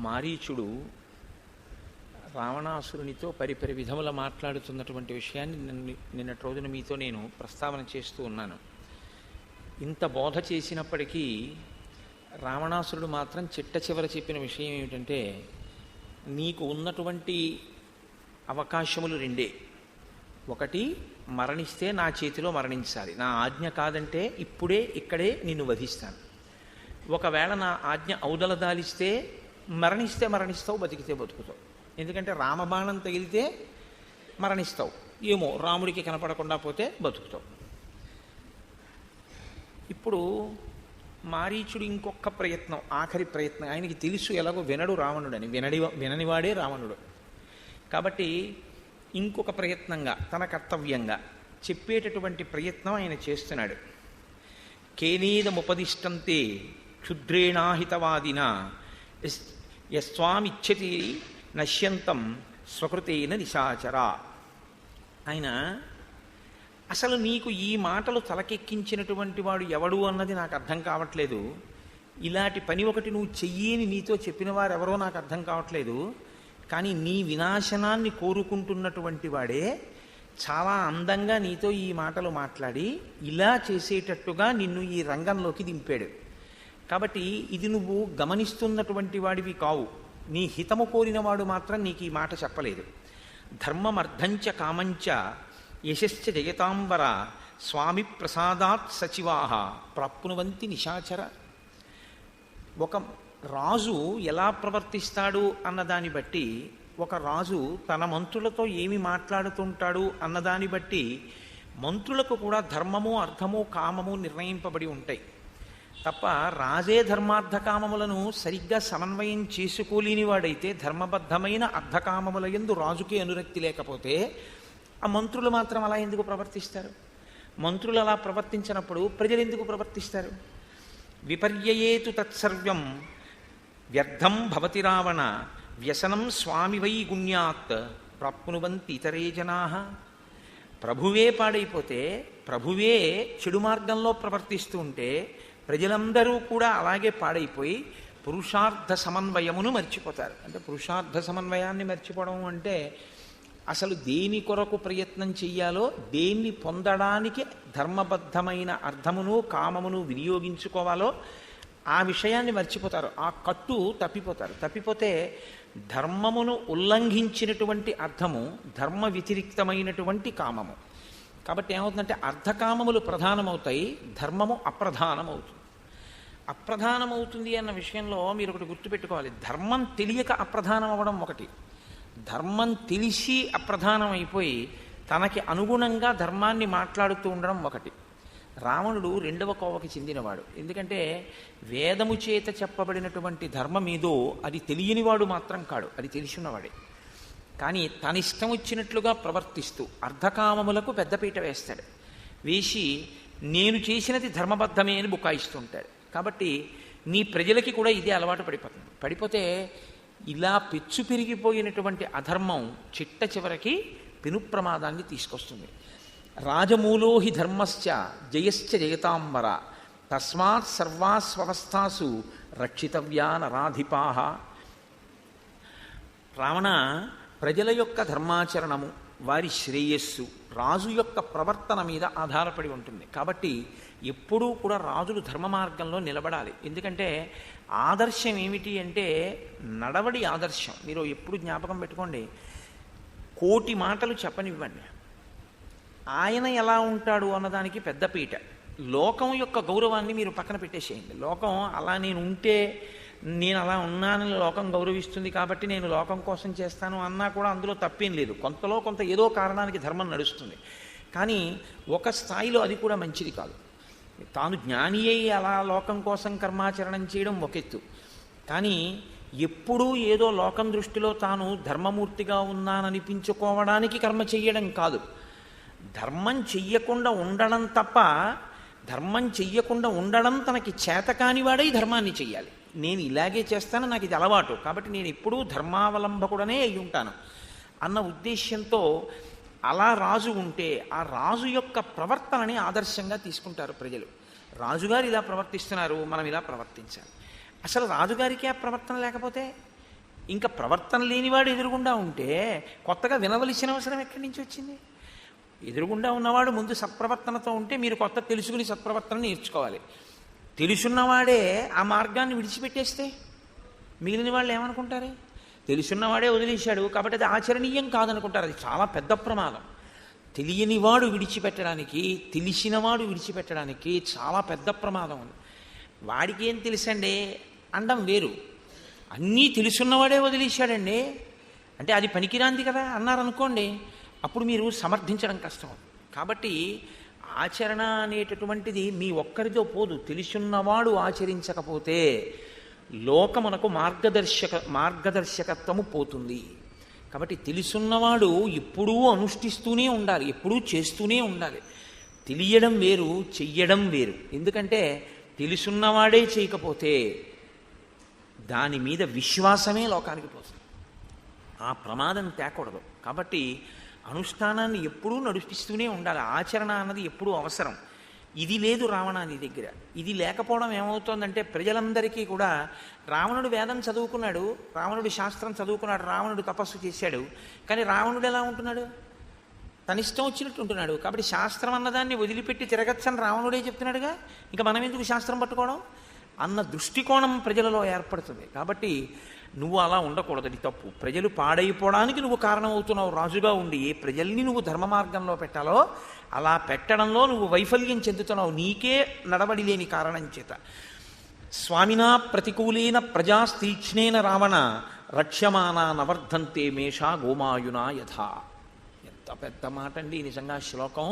మారీచుడు రావణాసురునితో పరిపరి విధముల మాట్లాడుతున్నటువంటి విషయాన్ని నిన్నటి రోజున మీతో నేను ప్రస్తావన చేస్తూ ఉన్నాను. ఇంత బోధ చేసినప్పటికీ రావణాసురుడు మాత్రం చిట్ట చివర చెప్పిన విషయం ఏమిటంటే, నీకు ఉన్నటువంటి అవకాశములు రెండే. ఒకటి, మరణిస్తే నా చేతిలో మరణించాలి, నా ఆజ్ఞ కాదంటే ఇప్పుడే ఇక్కడే నిన్ను వధిస్తాను. ఒకవేళ నా ఆజ్ఞ ఔదల దాలిస్తే మరణిస్తే మరణిస్తావు, బతికితే బతుకుతావు. ఎందుకంటే రామబాణం తగిలితే మరణిస్తావు, ఏమో రాముడికి కనపడకుండా పోతే బతుకుతావు. ఇప్పుడు మారీచుడు ఇంకొక ప్రయత్నం, ఆఖరి ప్రయత్నం. ఆయనకి తెలుసు ఎలాగో వినడు రావణుడని, విననివాడే రావణుడు. కాబట్టి ఇంకొక ప్రయత్నంగా, తన కర్తవ్యంగా చెప్పేటటువంటి ప్రయత్నం ఆయన చేస్తున్నాడు. కేనేదముపదిష్టంతే క్షుద్రేణాహితవాదిన యస్వామిచ్చతి నశ్యంతం స్వకృతేన నిశాచర. ఆయన అసలు నీకు ఈ మాటలు తలకెక్కించినటువంటి వాడు ఎవడు అన్నది నాకు అర్థం కావట్లేదు. ఇలాంటి పని ఒకటి నువ్వు చెయ్యని నీతో చెప్పిన వారు ఎవరో నాకు అర్థం కావట్లేదు. కానీ నీ వినాశనాన్ని కోరుకుంటున్నటువంటి వాడే చాలా అందంగా నీతో ఈ మాటలు మాట్లాడి ఇలా చేసేటట్టుగా నిన్ను ఈ రంగంలోకి దింపాడు. కాబట్టి ఇది నువ్వు గమనిస్తున్నటువంటి వాడివి కావు. నీ హితము కోరినవాడు మాత్రం నీకు ఈ మాట చెప్పలేదు. ధర్మమర్థంచ కామంచ యశశ్చ జయతాంబర స్వామి ప్రసాదాత్ సచివాహ ప్రాప్నువంతి నిశాచర. ఒక రాజు ఎలా ప్రవర్తిస్తాడు అన్నదాన్ని బట్టి, ఒక రాజు తన మంత్రులతో ఏమి మాట్లాడుతుంటాడు అన్నదాన్ని బట్టి మంత్రులకు కూడా ధర్మము, అర్థము, కామము నిర్ణయింపబడి ఉంటాయి తప్ప రాజే ధర్మార్థ కామములను సరిగ్గా సమన్వయం చేసుకోలేని వాడైతే, ధర్మబద్ధమైన అర్థకామముల యందు రాజుకే అనురక్తి లేకపోతే ఆ మంత్రులు మాత్రం అలా ఎందుకు ప్రవర్తిస్తారు? మంత్రులు అలా ప్రవర్తించినప్పుడు ప్రజలు ఎందుకు ప్రవర్తిస్తారు? విపర్యయేతు తత్సర్వం వ్యర్థం భవతి రావణ వ్యసనం స్వామి వై గుణ్యాత్ ప్రాప్నువంతి ఇతరే జనాః. ప్రభువే పాడైపోతే, ప్రభువే చెడు మార్గంలో ప్రవర్తిస్తూ ఉంటే ప్రజలందరూ కూడా అలాగే పాడైపోయి పురుషార్థ సమన్వయమును మర్చిపోతారు. అంటే పురుషార్థ సమన్వయాన్ని మర్చిపోవడం అంటే అసలు దేని కొరకు ప్రయత్నం చెయ్యాలో, దేన్ని పొందడానికి ధర్మబద్ధమైన అర్థమును కామమును వినియోగించుకోవాలో ఆ విషయాన్ని మర్చిపోతారు. ఆ కట్టు తప్పిపోతారు. తప్పిపోతే ధర్మమును ఉల్లంఘించినటువంటి అర్థము, ధర్మ వ్యతిరిక్తమైనటువంటి కామము. కాబట్టి ఏమవుతుందంటే అర్థకామములు ప్రధానమవుతాయి, ధర్మము అప్రధానమవుతుంది. అప్రధానమవుతుంది అన్న విషయంలో మీరు ఒకటి గుర్తుపెట్టుకోవాలి. ధర్మం తెలియక అప్రధానం అవ్వడం ఒకటి, ధర్మం తెలిసి అప్రధానం అయిపోయి తనకి అనుగుణంగా ధర్మాన్ని మాట్లాడుతూ ఉండడం ఒకటి. రావణుడు రెండవ కోవకి చెందినవాడు. ఎందుకంటే వేదము చేత చెప్పబడినటువంటి ధర్మం ఏదో అది తెలియనివాడు మాత్రం కాడు, అది తెలిసినవాడే. కానీ తన ఇష్టం వచ్చినట్లుగా ప్రవర్తిస్తూ అర్ధకామములకు పెద్దపీట వేస్తాడు. వేసి నేను చేసినది ధర్మబద్ధమే అని బుకాయిస్తుంటాడు. కాబట్టి నీ ప్రజలకి కూడా ఇదే అలవాటు పడిపోతుంది. పడిపోతే ఇలా పెచ్చు పెరిగిపోయినటువంటి అధర్మం చిట్ట చివరికి పెను ప్రమాదాన్ని తీసుకొస్తుంది. రాజమూలో హి ధర్మశ్చ జయశ్చ జయతాంబర తస్మాత్ సర్వాస్వస్థాసు రక్షితవ్యా నరాధిపాః. రావణ, ప్రజల యొక్క ధర్మాచరణము, వారి శ్రేయస్సు రాజు యొక్క ప్రవర్తన మీద ఆధారపడి ఉంటుంది. కాబట్టి ఎప్పుడూ కూడా రాజులు ధర్మ మార్గంలో నిలబడాలి. ఎందుకంటే ఆదర్శం ఏమిటి అంటే నడవడి ఆదర్శం. మీరు ఎప్పుడు జ్ఞాపకం పెట్టుకోండి, కోటి మాటలు చెప్పనివ్వండి, ఆయన ఎలా ఉంటాడు అన్నదానికి పెద్దపీట. లోకం యొక్క గౌరవాన్ని మీరు పక్కన పెట్టేసేయండి. లోకం అలా నేను ఉంటే, నేను అలా ఉన్నానని లోకం గౌరవిస్తుంది కాబట్టి నేను లోకం కోసం చేస్తాను అన్నా కూడా అందులో తప్పేం లేదు. కొంతలో కొంత ఏదో కారణానికి ధర్మం నడుస్తుంది. కానీ ఒక స్థాయిలో అది కూడా మంచిది కాదు. తాను జ్ఞాని అయి అలా లోకం కోసం కర్మాచరణం చేయడం ఒక ఎత్తు. కానీ ఎప్పుడూ ఏదో లోకం దృష్టిలో తాను ధర్మమూర్తిగా ఉన్నాననిపించుకోవడానికి కర్మ చెయ్యడం కాదు. ధర్మం చెయ్యకుండా ఉండడం తప్ప, ధర్మం చెయ్యకుండా ఉండడం తనకి చేతకానివాడై ధర్మాన్ని చెయ్యాలి. నేను ఇలాగే చేస్తాను, నాకు ఇది అలవాటు, కాబట్టి నేను ఎప్పుడూ ధర్మావలంబకుడనే అయి ఉంటాను అన్న ఉద్దేశ్యంతో అలా రాజు ఉంటే ఆ రాజు యొక్క ప్రవర్తనని ఆదర్శంగా తీసుకుంటారు ప్రజలు. రాజుగారు ఇలా ప్రవర్తిస్తున్నారు, మనం ఇలా ప్రవర్తించాలి. అసలు రాజుగారికి ఆ ప్రవర్తన లేకపోతే ఇంకా ప్రవర్తన లేనివాడు ఎదురుగుండా ఉంటే కొత్తగా వినవలసిన అవసరం ఎక్కడి నుంచి వచ్చింది? ఎదురుగుండా ఉన్నవాడు ముందు సత్ప్రవర్తనతో ఉంటే మీరు కొత్త తెలుసుకుని సత్ప్రవర్తన నేర్చుకోవాలి. తెలుసున్నవాడే ఆ మార్గాన్ని విడిచిపెట్టేస్తే మిగిలిన వాళ్ళు ఏమనుకుంటారే? తెలుసున్నవాడే వదిలేశాడు కాబట్టి అది ఆచరణీయం కాదనుకుంటారు. అది చాలా పెద్ద ప్రమాదం. తెలియనివాడు విడిచిపెట్టడానికి, తెలిసినవాడు విడిచిపెట్టడానికి చాలా పెద్ద ప్రమాదం ఉంది. వాడికి ఏం తెలుసండి అండం వేరు. అన్నీ తెలుసున్నవాడే వదిలేశాడండి అంటే అది పనికిరాంది కదా అన్నారనుకోండి, అప్పుడు మీరు సమర్థించడం కష్టం. కాబట్టి ఆచరణ అనేటటువంటిది మీ ఒక్కరితో పోదు. తెలుసున్నవాడు ఆచరించకపోతే లోకమునకు మార్గదర్శకత్వము పోతుంది. కాబట్టి తెలుసున్నవాడు ఎప్పుడూ అనుష్ఠిస్తూనే ఉండాలి, ఎప్పుడూ చేస్తూనే ఉండాలి. తెలియడం వేరు, చెయ్యడం వేరు. ఎందుకంటే తెలుసున్నవాడే చేయకపోతే దాని మీద విశ్వాసమే లోకానికి పోతుంది. ఆ ప్రమాదం తేకూడదు. కాబట్టి అనుష్ఠానాన్ని ఎప్పుడూ నడిపిస్తూనే ఉండాలి. ఆచరణ అన్నది ఎప్పుడూ అవసరం. ఇది లేదు రావణాని దగ్గర. ఇది లేకపోవడం ఏమవుతోందంటే ప్రజలందరికీ కూడా రావణుడు వేదం చదువుకున్నాడు, రావణుడు శాస్త్రం చదువుకున్నాడు, రావణుడు తపస్సు చేశాడు. కానీ రావణుడు ఎలా ఉంటున్నాడు? తన ఇష్టం వచ్చినట్టు ఉంటున్నాడు. కాబట్టి శాస్త్రం అన్నదాన్ని వదిలిపెట్టి తిరగచ్చని రావణుడే చెప్తున్నాడుగా, ఇంకా మనం ఎందుకు శాస్త్రం పట్టుకోవడం అన్న దృష్టికోణం ప్రజలలో ఏర్పడుతుంది. కాబట్టి నువ్వు అలా ఉండకూడదు, అది తప్పు. ప్రజలు పాడైపోవడానికి నువ్వు కారణం అవుతున్నావు రాజుగా ఉండి. ఏ ప్రజల్ని నువ్వు ధర్మ మార్గంలో పెట్టాలో అలా పెట్టడంలో నువ్వు వైఫల్యం చెందుతున్నావు, నీకే నడవడి లేని కారణం చేత. స్వామినా ప్రతికూలేన ప్రజాస్తీక్ష్ణేన రావణ రక్ష్యమానా నవర్ధంతే మేషా గోమాయునా యథా. ఎంత పెద్ద మాట అండి నిజంగా. శ్లోకం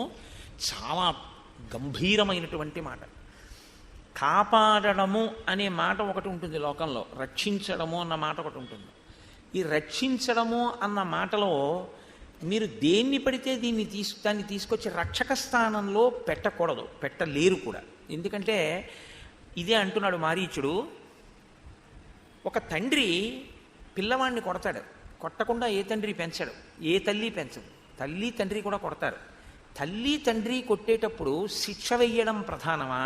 చాలా గంభీరమైనటువంటి మాట. కాపాడడము అనే మాట ఒకటి ఉంటుంది లోకంలో, రక్షించడము అన్న మాట ఒకటి ఉంటుంది. ఈ రక్షించడము అన్న మాటలో మీరు దేన్ని పడితే దాన్ని తీసుకొచ్చి రక్షక స్థానంలో పెట్టకూడదు, పెట్టలేరు కూడా. ఎందుకంటే ఇదే అంటున్నాడు మారీచుడు. ఒక తండ్రి పిల్లవాడిని కొడతాడు, కొట్టకుండా ఏ తండ్రి పెంచడు, ఏ తల్లి పెంచదు. తల్లి తండ్రి కూడా కొడతారు. తల్లి తండ్రి కొట్టేటప్పుడు శిక్ష వెయ్యడం ప్రధానమా,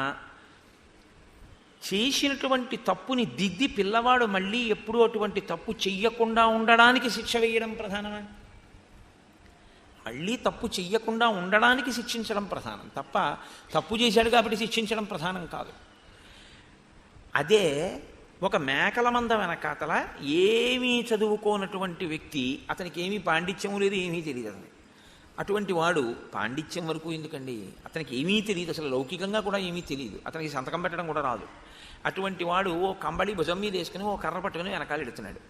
చేసినటువంటి తప్పుని దిద్ది పిల్లవాడు మళ్ళీ ఎప్పుడూ అటువంటి తప్పు చెయ్యకుండా ఉండడానికి శిక్ష వేయడం ప్రధానమా? మళ్ళీ తప్పు చెయ్యకుండా ఉండడానికి శిక్షించడం ప్రధానం తప్ప తప్పు చేశాడు కాబట్టి శిక్షించడం ప్రధానం కాదు. అదే ఒక మేకల మంద వెనకాతల ఏమీ చదువుకోనటువంటి వ్యక్తి, అతనికి ఏమీ పాండిత్యము లేదు, ఏమీ తెలియదు. అటువంటి వాడు పాండిత్యం వరకు ఎందుకండి, అతనికి ఏమీ తెలియదు, అసలు లౌకికంగా కూడా ఏమీ తెలియదు, అతనికి సంతకం పెట్టడం కూడా రాదు. అటువంటి వాడు ఓ కంబళి భుజం మీద వేసుకుని ఓ కర్ర పట్టుకుని వెనకాల ఎడుతున్నాడు.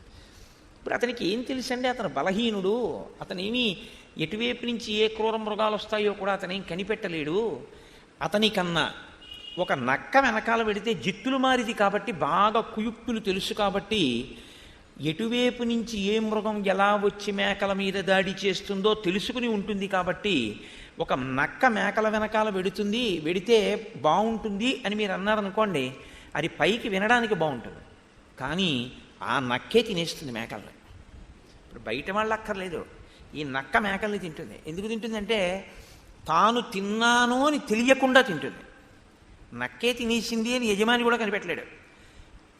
ఇప్పుడు అతనికి ఏం తెలుసండి? అతను బలహీనుడు, అతనేమీ ఎటువైపు నుంచి ఏ క్రూర మృగాలు వస్తాయో కూడా అతనేం కనిపెట్టలేడు. అతనికన్నా ఒక నక్క వెనకాల పెడితే జిత్తులు మారిది కాబట్టి బాగా కుయుక్తులు తెలుసు కాబట్టి ఎటువైపు నుంచి ఏ మృగం ఎలా వచ్చి మేకల మీద దాడి చేస్తుందో తెలుసుకుని ఉంటుంది కాబట్టి ఒక నక్క మేకల వెనకాల వెడితే బాగుంటుంది అని మీరు అన్నారనుకోండి, అది పైకి వినడానికి బాగుంటుంది, కానీ ఆ నక్కే తినేస్తుంది మేకల్ని. ఇప్పుడు బయట వాళ్ళు అక్కర్లేదు, ఈ నక్క మేకల్ని తింటుంది. ఎందుకు తింటుందంటే తాను తిన్నాను అని తెలియకుండా తింటుంది. నక్కే తినేసింది అని యజమాని కూడా కనిపెట్టలేడు.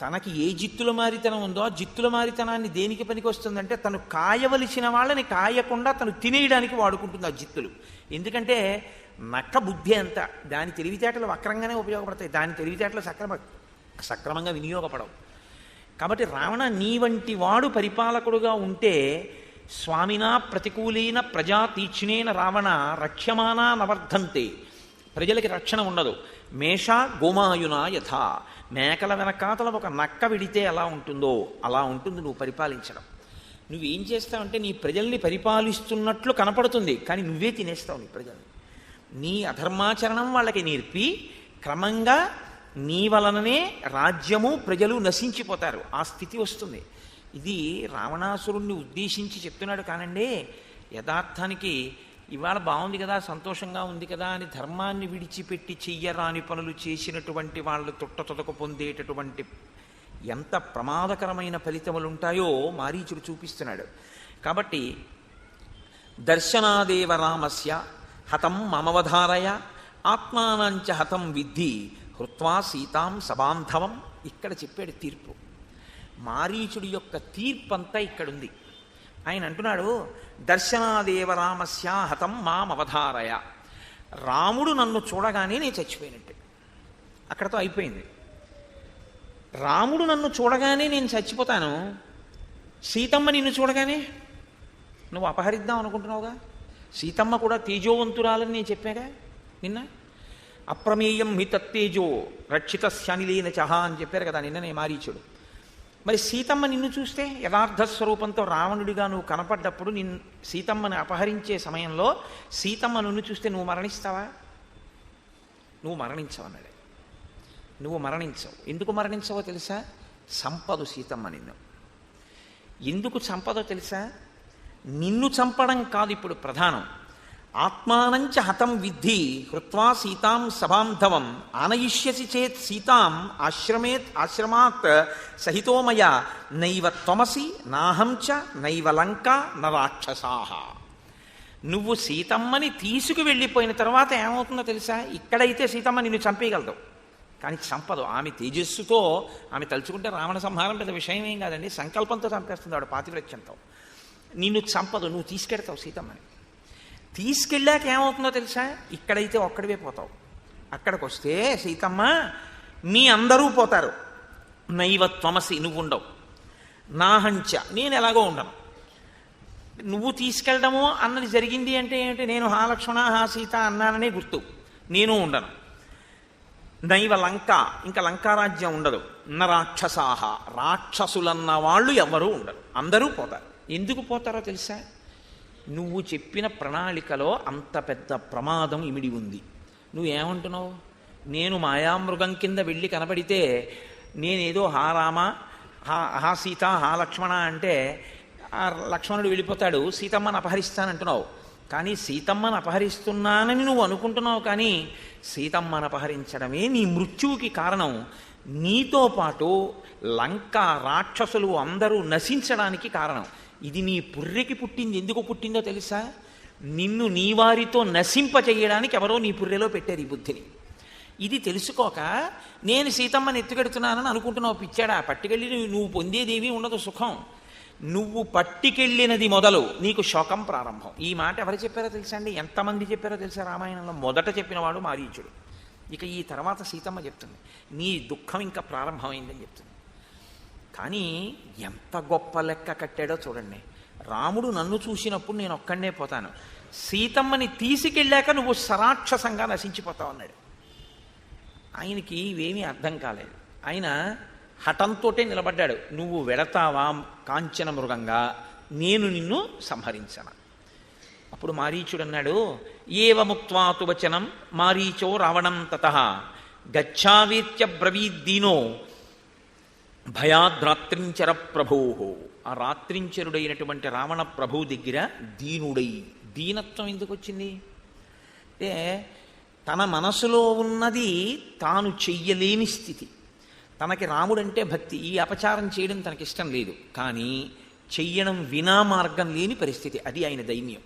తనకి ఏ జిత్తుల మారితనం ఉందో ఆ జిత్తుల మారితనాన్ని దేనికి పనికి వస్తుందంటే తను కాయవలసిన వాళ్ళని కాయకుండా తను తినేయడానికి వాడుకుంటుంది ఆ జిత్తులు. ఎందుకంటే నక్క బుద్ధి అంత, దాని తెలివితేటలు వక్రంగానే ఉపయోగపడతాయి, దాని తెలివితేటలు సక్రమంగా వినియోగపడవు. కాబట్టి రావణ నీ వంటి వాడు పరిపాలకుడుగా ఉంటే స్వామినా ప్రతికూలేన ప్రజా తీక్ష్ణేన రావణ రక్ష్యమానా నవర్ధంతే, ప్రజలకి రక్షణ ఉండదు. మేష గోమాయునా యథా, మేకల వెనకాతల ఒక నక్క విడితే ఎలా ఉంటుందో అలా ఉంటుంది నువ్వు పరిపాలించడం. నువ్వేం చేస్తావంటే నీ ప్రజల్ని పరిపాలిస్తున్నట్లు కనపడుతుంది, కానీ నువ్వే తినేస్తావు నీ ప్రజల్ని. నీ అధర్మాచరణం వాళ్ళకి నేర్పి క్రమంగా నీ వలననే రాజ్యము ప్రజలు నశించిపోతారు, ఆ స్థితి వస్తుంది. ఇది రావణాసురుణ్ణి ఉద్దేశించి చెప్తున్నాడు కానండి. యథార్థానికి ఇవాళ బాగుంది కదా, సంతోషంగా ఉంది కదా అని ధర్మాన్ని విడిచిపెట్టి చెయ్యరాని పనులు చేసినటువంటి వాళ్ళు తొట్టతొదకు పొందేటటువంటి ఎంత ప్రమాదకరమైన ఫలితములు ఉంటాయో మారీచుడు చూపిస్తున్నాడు. కాబట్టి దర్శనాదేవ రామస్య హతం మమవధారయ ఆత్మానంచ హతం విద్ధి హృత్వా సీతాం సబాంధవం. ఇక్కడ చెప్పాడు తీర్పు. మారీచుడి యొక్క తీర్పంతా ఇక్కడుంది. ఆయన అంటున్నాడు, దర్శనాదేవ రామస్య హతం మాం అవధారయ. రాముడు నన్ను చూడగానే నేను చచ్చిపోయినట్టే, అక్కడతో అయిపోయింది. రాముడు నన్ను చూడగానే నేను చచ్చిపోతాను, సీతమ్మ నిన్ను చూడగానే నువ్వు అపహరిద్దాం అనుకుంటున్నావుగా. సీతమ్మ కూడా తేజోవంతురాలని నేను చెప్పాగా నిన్న. అప్రమేయం హి తత్తేజో రక్షిత శానిలేన చహ అని చెప్పారు కదా నిన్ననే మారీచుడు. మరి సీతమ్మ నిన్ను చూస్తే, యథార్థ స్వరూపంతో రావణుడిగా నువ్వు కనపడ్డప్పుడు సీతమ్మని అపహరించే సమయంలో సీతమ్మ నిన్ను చూస్తే నువ్వు మరణిస్తావా? నువ్వు మరణించవు అన్నాడు. నువ్వు మరణించవు. ఎందుకు మరణించవో తెలుసా? సంపదు సీతమ్మ నిన్ను. ఎందుకు చంపదో తెలుసా? నిన్ను చంపడం కాదు ఇప్పుడు ప్రధానం. ఆత్మానంచ హతం విద్ధి హృత్వా సీతాం సభాంధవం ఆనయిష్యసి చేత్ సీతాం ఆశ్రమాత్ సహితోమయ నైవ త్వమసి నాహం చ నైవ లంకా న రాక్షసాః. నువ్వు సీతమ్మని తీసుకువెళ్ళిపోయిన తర్వాత ఏమవుతుందో తెలుసా? ఇక్కడైతే సీతమ్మ నిన్ను చంపేయగలదు, కానీ చంపదు. ఆమె తేజస్సుతో ఆమె తలుచుకుంటే రావణ సంహారం పెద్ద విషయం ఏం కాదండి. సంకల్పంతో చంపేస్తుంది ఆవిడ, పాతివ్రత్యంతో. నిన్ను చంపదు, నువ్వు తీసుకెడతావు సీతమ్మని. తీసుకెళ్ళాక ఏమవుతుందో తెలుసా? ఇక్కడైతే ఒక్కడివే పోతావు. అక్కడికి వస్తే సీతమ్మ మీ అందరూ పోతారు. నైవ త్వమసి, నువ్వు ఉండవు. నాహంచ, నేను ఎలాగో ఉండను. నువ్వు తీసుకెళ్ళడము అన్నది జరిగింది అంటే ఏంటి? నేను హా లక్ష్మణ హా సీత అన్నాననే గుర్తు. నేను ఉండను. నైవ లంక, ఇంకా లంకారాజ్యం ఉండదు. న రాక్షసాహ, రాక్షసులన్న వాళ్ళు ఎవరూ ఉండరు, అందరూ పోతారు. ఎందుకు పోతారో తెలుసా? నువ్వు చెప్పిన ప్రణాళికలో అంత పెద్ద ప్రమాదం ఇమిడి ఉంది. నువ్వేమంటున్నావు? నేను మాయామృగం కింద వెళ్ళి కనబడితే నేనేదో హా రామ హా సీత హా లక్ష్మణ అంటే ఆ లక్ష్మణుడు వెళ్ళిపోతాడు, సీతమ్మని అపహరిస్తానంటున్నావు. కానీ సీతమ్మను అపహరిస్తున్నానని నువ్వు అనుకుంటున్నావు, కానీ సీతమ్మను అపహరించడమే నీ మృత్యువుకి కారణం. నీతో పాటు లంక రాక్షసులు అందరూ నశించడానికి కారణం. ఇది నీ పుర్రెకి పుట్టింది. ఎందుకు పుట్టిందో తెలుసా? నిన్ను నీ వారితో నశింపచేయడానికి ఎవరో నీ పుర్రెలో పెట్టారు ఈ బుద్ధిని. ఇది తెలుసుకోక నేను సీతమ్మని ఎత్తుకెడుతున్నానని అనుకుంటున్నావు. పిచ్చాడా? పట్టుకెళ్ళి నువ్వు పొందేదేమీ ఉండదు సుఖం. నువ్వు పట్టుకెళ్ళినది మొదలు నీకు శోకం ప్రారంభం. ఈ మాట ఎవరు చెప్పారో తెలుసా అండి? ఎంతమంది చెప్పారో తెలుసా? రామాయణంలో మొదట చెప్పినవాడు మారీచుడు. ఇక ఈ తర్వాత సీతమ్మ చెప్తుంది, నీ దుఃఖం ఇంకా ప్రారంభమైందని చెప్తుంది. కానీ ఎంత గొప్ప లెక్క కట్టాడో చూడండి. రాముడు నన్ను చూసినప్పుడు నేను ఒక్కడే పోతాను, సీతమ్మని తీసుకెళ్ళాక నువ్వు సరాక్షసంగా నశించిపోతావు అన్నాడు. ఆయనకి ఇవేమీ అర్థం కాలేదు. ఆయన హఠంతోటే నిలబడ్డాడు. నువ్వు వెడతావా కాంచన మృగంగా, నేను నిన్ను సంహరించను. అప్పుడు మారీచుడు అన్నాడు, ఏవముక్త్వాతు వచనం మారీచో రావణం తతః గచ్ఛావేత్య బ్రవీద్దీనో భయాద్రాత్రించర ప్రభో. ఆ రాత్రించరుడైనటువంటి రావణ ప్రభు దగ్గర దీనుడై, దీనత్వం ఎందుకు వచ్చింది అంటే తన మనసులో ఉన్నది తాను చెయ్యలేని స్థితి. తనకి రాముడంటే భక్తి, ఈ అపచారం చేయడం తనకిష్టం లేదు, కానీ చెయ్యడం వినా మార్గం లేని పరిస్థితి. అది ఆయన దైన్యం.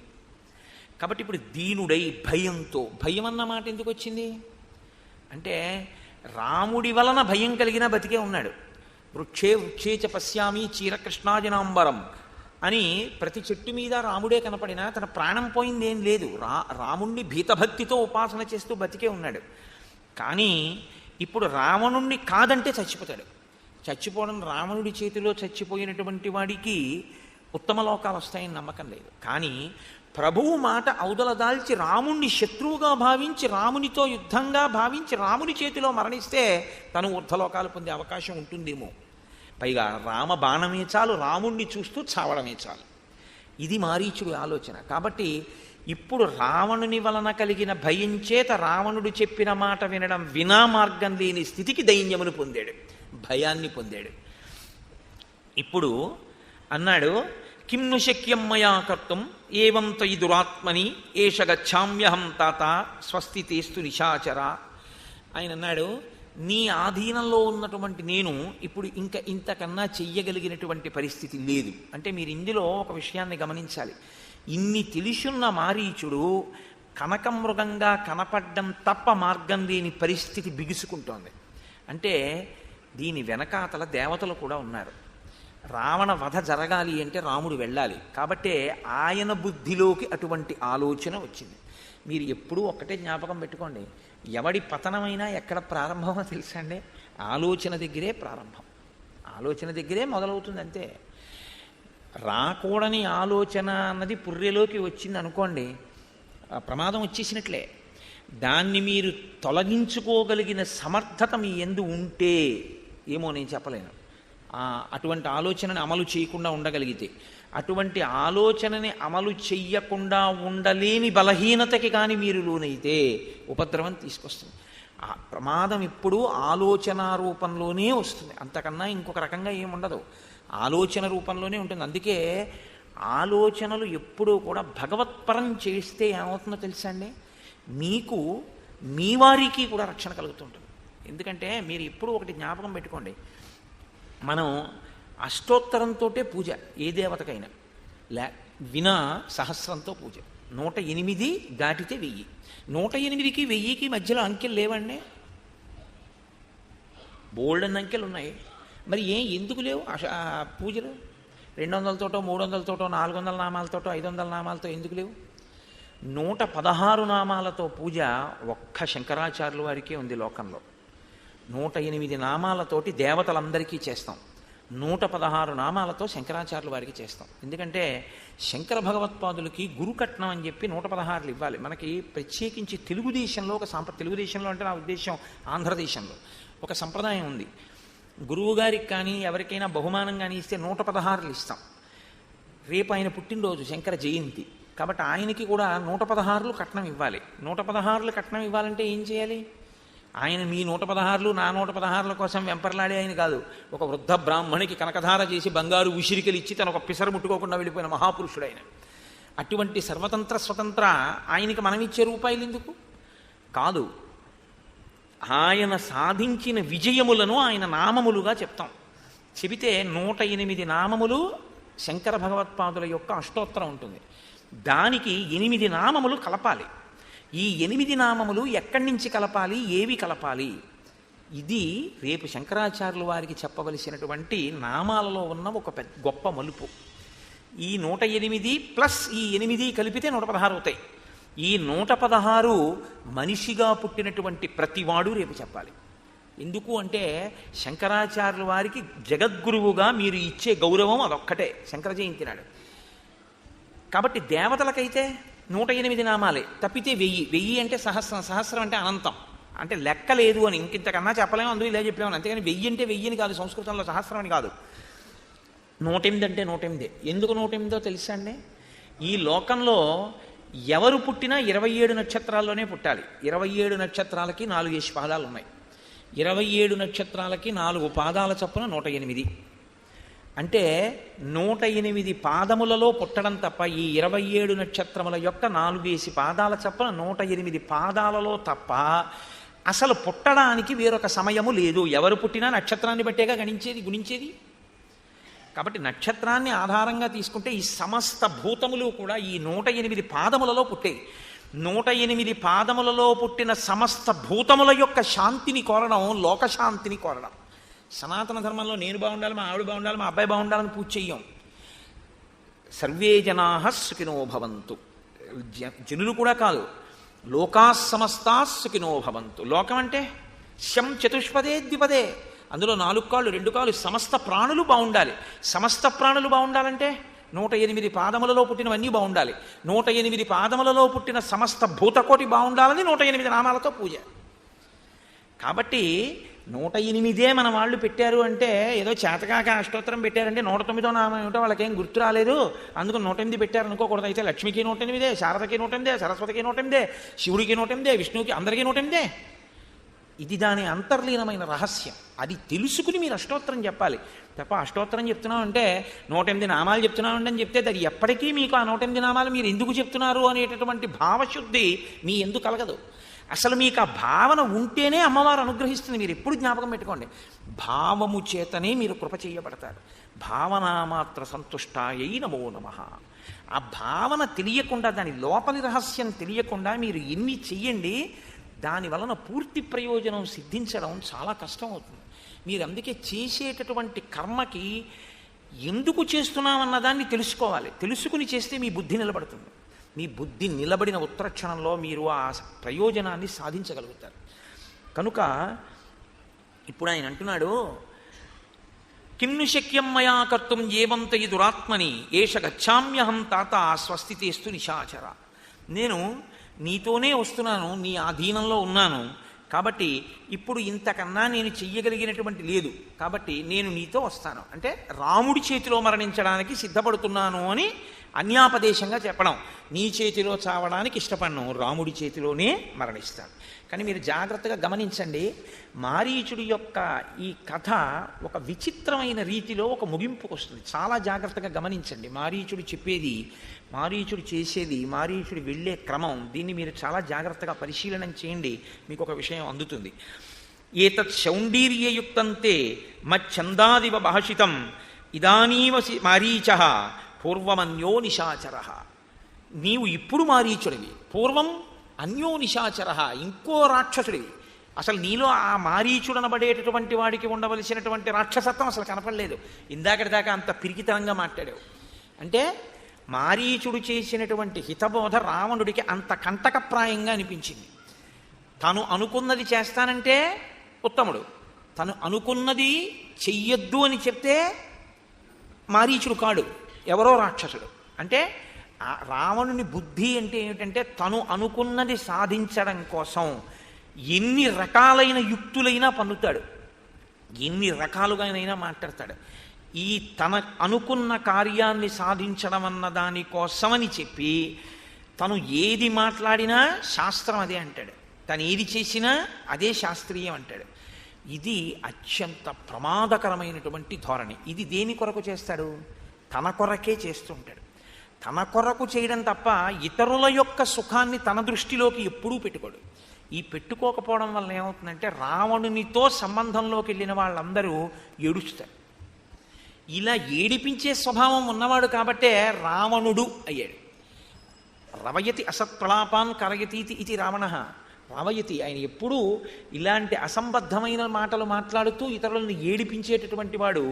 కాబట్టి ఇప్పుడు దీనుడై భయంతో, భయం అన్న మాట ఎందుకు వచ్చింది అంటే రాముడి వలన భయం కలిగిన బతికే ఉన్నాడు. వృక్షే వృక్షే చ పశ్యామి చీరకృష్ణాజనాంబరం అని ప్రతి చెట్టు మీద రాముడే కనపడినా తన ప్రాణం పోయింది ఏం లేదు. రాముణ్ణి భీతభక్తితో ఉపాసన చేస్తూ బతికే ఉన్నాడు. కానీ ఇప్పుడు రావణుణ్ణి కాదంటే చచ్చిపోతాడు. చచ్చిపోవడం, రావణుడి చేతిలో చచ్చిపోయినటువంటి వాడికి ఉత్తమ లోకాలు వస్తాయని నమ్మకం లేదు. కానీ ప్రభువు మాట అవదల దాల్చి రాముణ్ణి శత్రువుగా భావించి, రామునితో యుద్ధంగా భావించి రాముని చేతిలో మరణిస్తే తను ఊర్ధ్వలోకాలు పొందే అవకాశం ఉంటుందేమో. పైగా రామ బాణమే చాలు, రాముణ్ణి చూస్తూ చావడమే చాలు. ఇది మారీచుడి ఆలోచన. కాబట్టి ఇప్పుడు రావణుని వలన కలిగిన భయం చేత రావణుడు చెప్పిన మాట వినడం వినా మార్గం లేని స్థితికి దైన్యమును పొందాడు, భయాన్ని పొందాడు. ఇప్పుడు అన్నాడు, కిం ను శక్యం మయా కర్తుం ఏవం త్వయి దురాత్మని ఏష గచ్ఛామ్యహం తాత స్వస్తి తేస్తు నిశాచర. ఆయన అన్నాడు, నీ ఆధీనంలో ఉన్నటువంటి నేను ఇప్పుడు ఇంకా ఇంతకన్నా చెయ్యగలిగినటువంటి పరిస్థితి లేదు. అంటే మీరు ఇందులో ఒక విషయాన్ని గమనించాలి. ఇన్ని తెలిసున్న మారీచుడు కనకమృగంగా కనపడ్డం తప్ప మార్గం లేని పరిస్థితి బిగుసుకుంటోంది. అంటే దీని వెనకాతల దేవతలు కూడా ఉన్నారు. రావణ వధ జరగాలి అంటే రాముడు వెళ్ళాలి. కాబట్టే ఆయన బుద్ధిలోకి అటువంటి ఆలోచన వచ్చింది. మీరు ఎప్పుడూ ఒక్కటే జ్ఞాపకం పెట్టుకోండి, ఎవడి పతనమైనా ఎక్కడ ప్రారంభమో తెలుసా అండి? ఆలోచన దగ్గరే ప్రారంభం, ఆలోచన దగ్గరే మొదలవుతుంది అంతే. రాకూడని ఆలోచన అన్నది పుర్రెలోకి వచ్చింది అనుకోండి, ప్రమాదం వచ్చేసినట్లే. దాన్ని మీరు తొలగించుకోగలిగిన సమర్థత మీ యందు ఉంటే, ఏమో నేను చెప్పలేను, అటువంటి ఆలోచనని అమలు చేయకుండా ఉండగలిగితే, అటువంటి ఆలోచనని అమలు చెయ్యకుండా ఉండలేని బలహీనతకి కానీ మీరు లోనైతే ఉపద్రవం తీసుకొస్తుంది. ఆ ప్రమాదం ఎప్పుడూ ఆలోచన రూపంలోనే వస్తుంది, అంతకన్నా ఇంకొక రకంగా ఏముండదు, ఆలోచన రూపంలోనే ఉంటుంది. అందుకే ఆలోచనలు ఎప్పుడూ కూడా భగవత్పరం చేస్తే ఏమవుతుందో తెలుసా అండి? మీకు మీ వారికి కూడా రక్షణ కలుగుతుంటుంది. ఎందుకంటే మీరు ఎప్పుడూ ఒకటి జ్ఞాపకం పెట్టుకోండి, మనం అష్టోత్తరంతో పూజ ఏ దేవతకైనా, వినా సహస్రంతో పూజ. 108 దాటితే 1000. 108కి 1000కి మధ్యలో అంకెలు లేవండి, బోల్డెన్ అంకెలు ఉన్నాయి. మరి ఎందుకు లేవు పూజలు? 200తోటో 300తోటో 400 నామాలతోటో 500 నామాలతో ఎందుకు లేవు? 116 నామాలతో పూజ ఒక్క శంకరాచార్యుల వారికే ఉంది లోకంలో. 108 నామాలతోటి దేవతలందరికీ చేస్తాం, 116 నామాలతో శంకరాచార్యుల వారికి చేస్తాం. ఎందుకంటే శంకర భగవత్పాదులకి గురుకట్నం అని చెప్పి 116 ఇవ్వాలి. మనకి ప్రత్యేకించి తెలుగుదేశంలో తెలుగుదేశంలో అంటే నా ఉద్దేశం ఆంధ్రదేశంలో ఒక సంప్రదాయం ఉంది. గురువుగారికి కానీ ఎవరికైనా బహుమానం కానీ ఇస్తే 116 ఇస్తాం. రేపు ఆయన పుట్టినరోజు శంకర జయంతి కాబట్టి ఆయనకి కూడా 116 కట్నం ఇవ్వాలి. 116 కట్నం ఇవ్వాలంటే ఏం చేయాలి? ఆయన మీ 116 నా 116 కోసం వెంపర్లాడే ఆయన కాదు, ఒక వృద్ధ బ్రాహ్మణికి కనకధార చేసి బంగారు ఉసిరికలు ఇచ్చి తన ఒక పిసరు ముట్టుకోకుండా వెళ్ళిపోయిన మహాపురుషుడు ఆయన. అటువంటి సర్వతంత్ర స్వతంత్ర ఆయనకి మనం ఇచ్చే రూపాయలు ఎందుకు కాదు? ఆయన సాధించిన విజయములను ఆయన నామములుగా చెప్తాం. చెబితే 108 నామములు శంకర భగవత్పాదుల యొక్క అష్టోత్తరం ఉంటుంది. దానికి 8 నామములు కలపాలి. ఈ 8 నామములు ఎక్కడి నుంచి కలపాలి, ఏవి కలపాలి? ఇది రేపు శంకరాచార్యుల వారికి చెప్పవలసినటువంటి నామాలలో ఉన్న ఒక గొప్ప మలుపు. ఈ 108 ప్లస్ ఈ 8 కలిపితే 116 అవుతాయి. ఈ 116 మనిషిగా పుట్టినటువంటి ప్రతివాడు రేపు చెప్పాలి. ఎందుకు అంటే శంకరాచార్యుల వారికి జగద్గురువుగా మీరు ఇచ్చే గౌరవం అదొక్కటే శంకర జయంతి నాడు. కాబట్టి దేవతలకైతే 108 నామాలే, తప్పితే 1000 అంటే సహస్రం, సహస్రం అంటే అనంతం, అంటే లెక్క లేదు అని ఇంకింతకన్నా చెప్పలేము, అందులో ఇలా చెప్పలేము. అంతేగాని 1000 అంటే 1000 అని కాదు, సంస్కృతంలో సహస్రం అని కాదు. 108 అంటే 108. ఎందుకు 108దో తెలుసా అండి? ఈ లోకంలో ఎవరు పుట్టినా 27 నక్షత్రాల్లోనే పుట్టాలి. 27 నక్షత్రాలకి 4 పాదాలు ఉన్నాయి. 27 నక్షత్రాలకి 4 పాదాల చొప్పున 108. అంటే 108 పాదములలో పుట్టడం తప్ప ఈ 27 నక్షత్రముల యొక్క 4 పాదాల చొప్పున 108 పాదాలలో తప్ప అసలు పుట్టడానికి వేరొక సమయము లేదు. ఎవరు పుట్టినా నక్షత్రాన్ని బట్టేగా గుణించేది. కాబట్టి నక్షత్రాన్ని ఆధారంగా తీసుకుంటే ఈ సమస్త భూతములు కూడా ఈ 108 పాదములలో పుట్టాయి. 108 పాదములలో పుట్టిన సమస్త భూతముల యొక్క శాంతిని కోరడం, లోకశాంతిని కోరడం. సనాతన ధర్మంలో నేను బాగుండాలి, మా ఆవిడ బాగుండాలి, మా అబ్బాయి బాగుండాలని పూజ చెయ్యం. సర్వే జనాః సుఖినో భవంతు, జనులు కూడా కాదు, లోకాః సమస్తాః సుఖినో భవంతు. లోకం అంటే శం చతుష్పదే ద్విపదే, అందులో 4 కాళ్ళు 2 కాళ్ళు, సమస్త ప్రాణులు బాగుండాలి. సమస్త ప్రాణులు బాగుండాలంటే 108 పాదములలో పుట్టినవన్నీ బాగుండాలి. 108 పాదములలో పుట్టిన సమస్త భూతకోటి బాగుండాలని 108 నామాలతో పూజ. కాబట్టి 108 మన వాళ్ళు పెట్టారు అంటే ఏదో చేతకాక అష్టోత్తరం పెట్టారంటే 109వ నామం ఏమిటో వాళ్ళకేం గుర్తు రాలేదు అందుకు 108 పెట్టారు అనుకోకూడదు. అయితే లక్ష్మికి 108, శారదకి 108, సరస్వతికి 108, శివుడికి 108, విష్ణువుకి, అందరికీ 108. ఇది దాని అంతర్లీనమైన రహస్యం. అది తెలుసుకుని మీరు అష్టోత్తరం చెప్పాలి తప్ప అష్టోత్తరం చెప్తున్నాం అంటే 108 నామాలు చెప్తున్నామండి అని చెప్తే అది ఎప్పటికీ మీకు ఆ 108 నామాలు మీరు ఎందుకు చెప్తున్నారు అనేటటువంటి భావశుద్ధి మీ ఎందుకు కలగదు. అసలు మీకు ఆ భావన ఉంటేనే అమ్మవారు అనుగ్రహిస్తుంది. మీరు ఎప్పుడు జ్ఞాపకం పెట్టుకోండి, భావము చేతనే మీరు కృప చేయబడతారు. భావనామాత్ర సంతుష్టాయై నమో నమః. ఆ భావన తెలియకుండా, దాని లోపలి రహస్యం తెలియకుండా మీరు ఎన్ని చెయ్యండి, దాని వలన పూర్తి ప్రయోజనం సిద్ధించడం చాలా కష్టం అవుతుంది. మీరు అందుకే చేసేటటువంటి కర్మకి ఎందుకు చేస్తున్నామన్నదాన్ని తెలుసుకోవాలి. తెలుసుకుని చేస్తే మీ బుద్ధి నిలబడుతుంది. మీ బుద్ధి నిలబడిన ఉత్తరక్షణంలో మీరు ఆ ప్రయోజనాన్ని సాధించగలుగుతారు. కనుక ఇప్పుడు ఆయన అంటున్నాడు, కిన్ను శక్యం మయా కర్తుం ఏవంత ఈ దురాత్మని ఏష గచ్చామ్యహం తాత స్వస్తితేస్తు నిశాచర. నేను నీతోనే వస్తున్నాను, నీ ఆధీనంలో ఉన్నాను, కాబట్టి ఇప్పుడు ఇంతకన్నా నేను చెయ్యగలిగినటువంటి లేదు, కాబట్టి నేను నీతో వస్తాను అంటే రాముడి చేతిలో మరణించడానికి సిద్ధపడుతున్నాను అని అన్యాపదేశంగా చెప్పడం. నీ చేతిలో చావడానికి ఇష్టపడను, రాముడి చేతిలోనే మరణిస్తాను. కానీ మీరు జాగ్రత్తగా గమనించండి, మారీచుడి యొక్క ఈ కథ ఒక విచిత్రమైన రీతిలో ఒక ముగింపుకు వస్తుంది. చాలా జాగ్రత్తగా గమనించండి. మారీచుడు చెప్పేది, మారీచుడు చేసేది, మారీచుడు వెళ్ళే క్రమం, దీన్ని మీరు చాలా జాగ్రత్తగా పరిశీలనం చేయండి, మీకు ఒక విషయం అందుతుంది. ఏతత్ శౌండీర్యయుక్తంతే మచ్చందాదివ భాషితం ఇదానీవ మారీచ పూర్వమన్యో నిశాచర. నీవు ఇప్పుడు మారీచుడివి, పూర్వం అన్యో నిశాచర, ఇంకో రాక్షసుడివి. అసలు నీలో ఆ మారీచుడనబడేటటువంటి వాడికి ఉండవలసినటువంటి రాక్షసత్వం అసలు కనపడలేదు. ఇందాకటి దాకా అంత పిరికితనంగా మాట్లాడావు. అంటే మారీచుడు చేసినటువంటి హితబోధ రావణుడికి అంత కంటకప్రాయంగా అనిపించింది. తను అనుకున్నది చేస్తానంటే ఉత్తముడు, తను అనుకున్నది చెయ్యొద్దు అని చెప్తే మారీచుడు కాడు, ఎవరో రాక్షసుడు. అంటే రావణుని బుద్ధి అంటే ఏమిటంటే తను అనుకున్నది సాధించడం కోసం ఎన్ని రకాలైన యుక్తులైనా పన్నుతాడు, ఎన్ని రకాలుగానైనా మాట్లాడతాడు. ఈ తన అనుకున్న కార్యాన్ని సాధించడం అన్న దానికోసమని చెప్పి తను ఏది మాట్లాడినా శాస్త్రం అదే అంటాడు, తను ఏది చేసినా అదే శాస్త్రీయం అంటాడు. ఇది అత్యంత ప్రమాదకరమైనటువంటి ధోరణి. ఇది దేని కొరకు చేస్తాడు? తన కొరకే చేస్తుంటాడు. తన కొరకు చేయడం తప్ప ఇతరుల యొక్క సుఖాన్ని తన దృష్టిలోకి ఎప్పుడూ పెట్టుకోడు. ఈ పెట్టుకోకపోవడం వల్ల ఏమవుతుందంటే రావణునితో సంబంధంలోకి వెళ్ళిన వాళ్ళందరూ ఏడుస్తారు. ఇలా ఏడిపించే స్వభావం ఉన్నవాడు కాబట్టే రావణుడు అయ్యాడు. రవయతి అసత్ప్రలాపాన్ కరయతీతి ఇది రావణ. రవయతి, ఆయన ఎప్పుడూ ఇలాంటి అసంబద్ధమైన మాటలు మాట్లాడుతూ ఇతరులను ఏడిపించేటటువంటి వాడు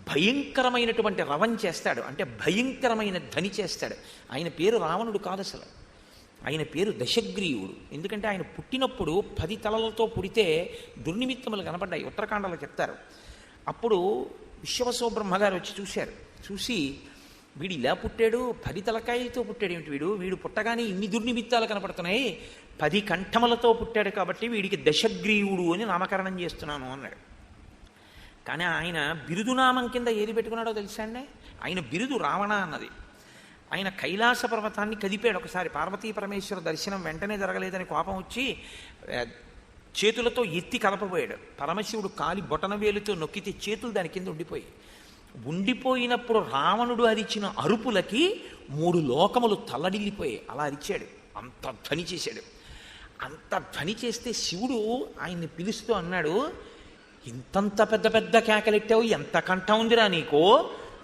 భయంకరమైనటువంటి రవం చేస్తాడు, అంటే భయంకరమైన ధ్వని చేస్తాడు. ఆయన పేరు రావణుడు కాదు అసలు, ఆయన పేరు దశగ్రీవుడు. ఎందుకంటే ఆయన పుట్టినప్పుడు 10 తలలతో పుడితే దుర్నిమిత్తములు కనపడ్డాయి, ఉత్తరాఖండలో చెప్తారు. అప్పుడు విశ్వవసోబ్రహ్మగారు వచ్చి చూశారు. చూసి వీడు ఇలా పుట్టాడు, 10 తలకాయలతో పుట్టాడు ఏమిటి వీడు పుట్టగానే ఇన్ని దుర్నిమిత్తాలు కనపడుతున్నాయి, 10 కంఠములతో పుట్టాడు కాబట్టి వీడికి దశగ్రీవుడు అని నామకరణం చేస్తున్నాను అన్నాడు. కానీ ఆయన బిరుదునామం కింద ఏది పెట్టుకున్నాడో తెలుసా అండి? ఆయన బిరుదు రావణ అన్నది. ఆయన కైలాస పర్వతాన్ని కదిపాడు ఒకసారి. పార్వతీ పరమేశ్వర దర్శనం వెంటనే జరగలేదని కోపం వచ్చి చేతులతో ఎత్తి కలపబోయాడు. పరమశివుడు కాలి బొటన వేలుతో నొక్కితే చేతులు దాని కింద ఉండిపోయినప్పుడు రావణుడు అరిచిన అరుపులకి 3 లోకములు తల్లడిల్లిపోయాయి. అలా అరిచాడు, అంత ధ్వని చేశాడు. అంత ధ్వని చేస్తే శివుడు ఆయన్ని పిలుస్తూ అన్నాడు, ఇంతంత పెద్ద పెద్ద కేకలెట్టావు, ఎంత కంఠం ఉందిరా నీకు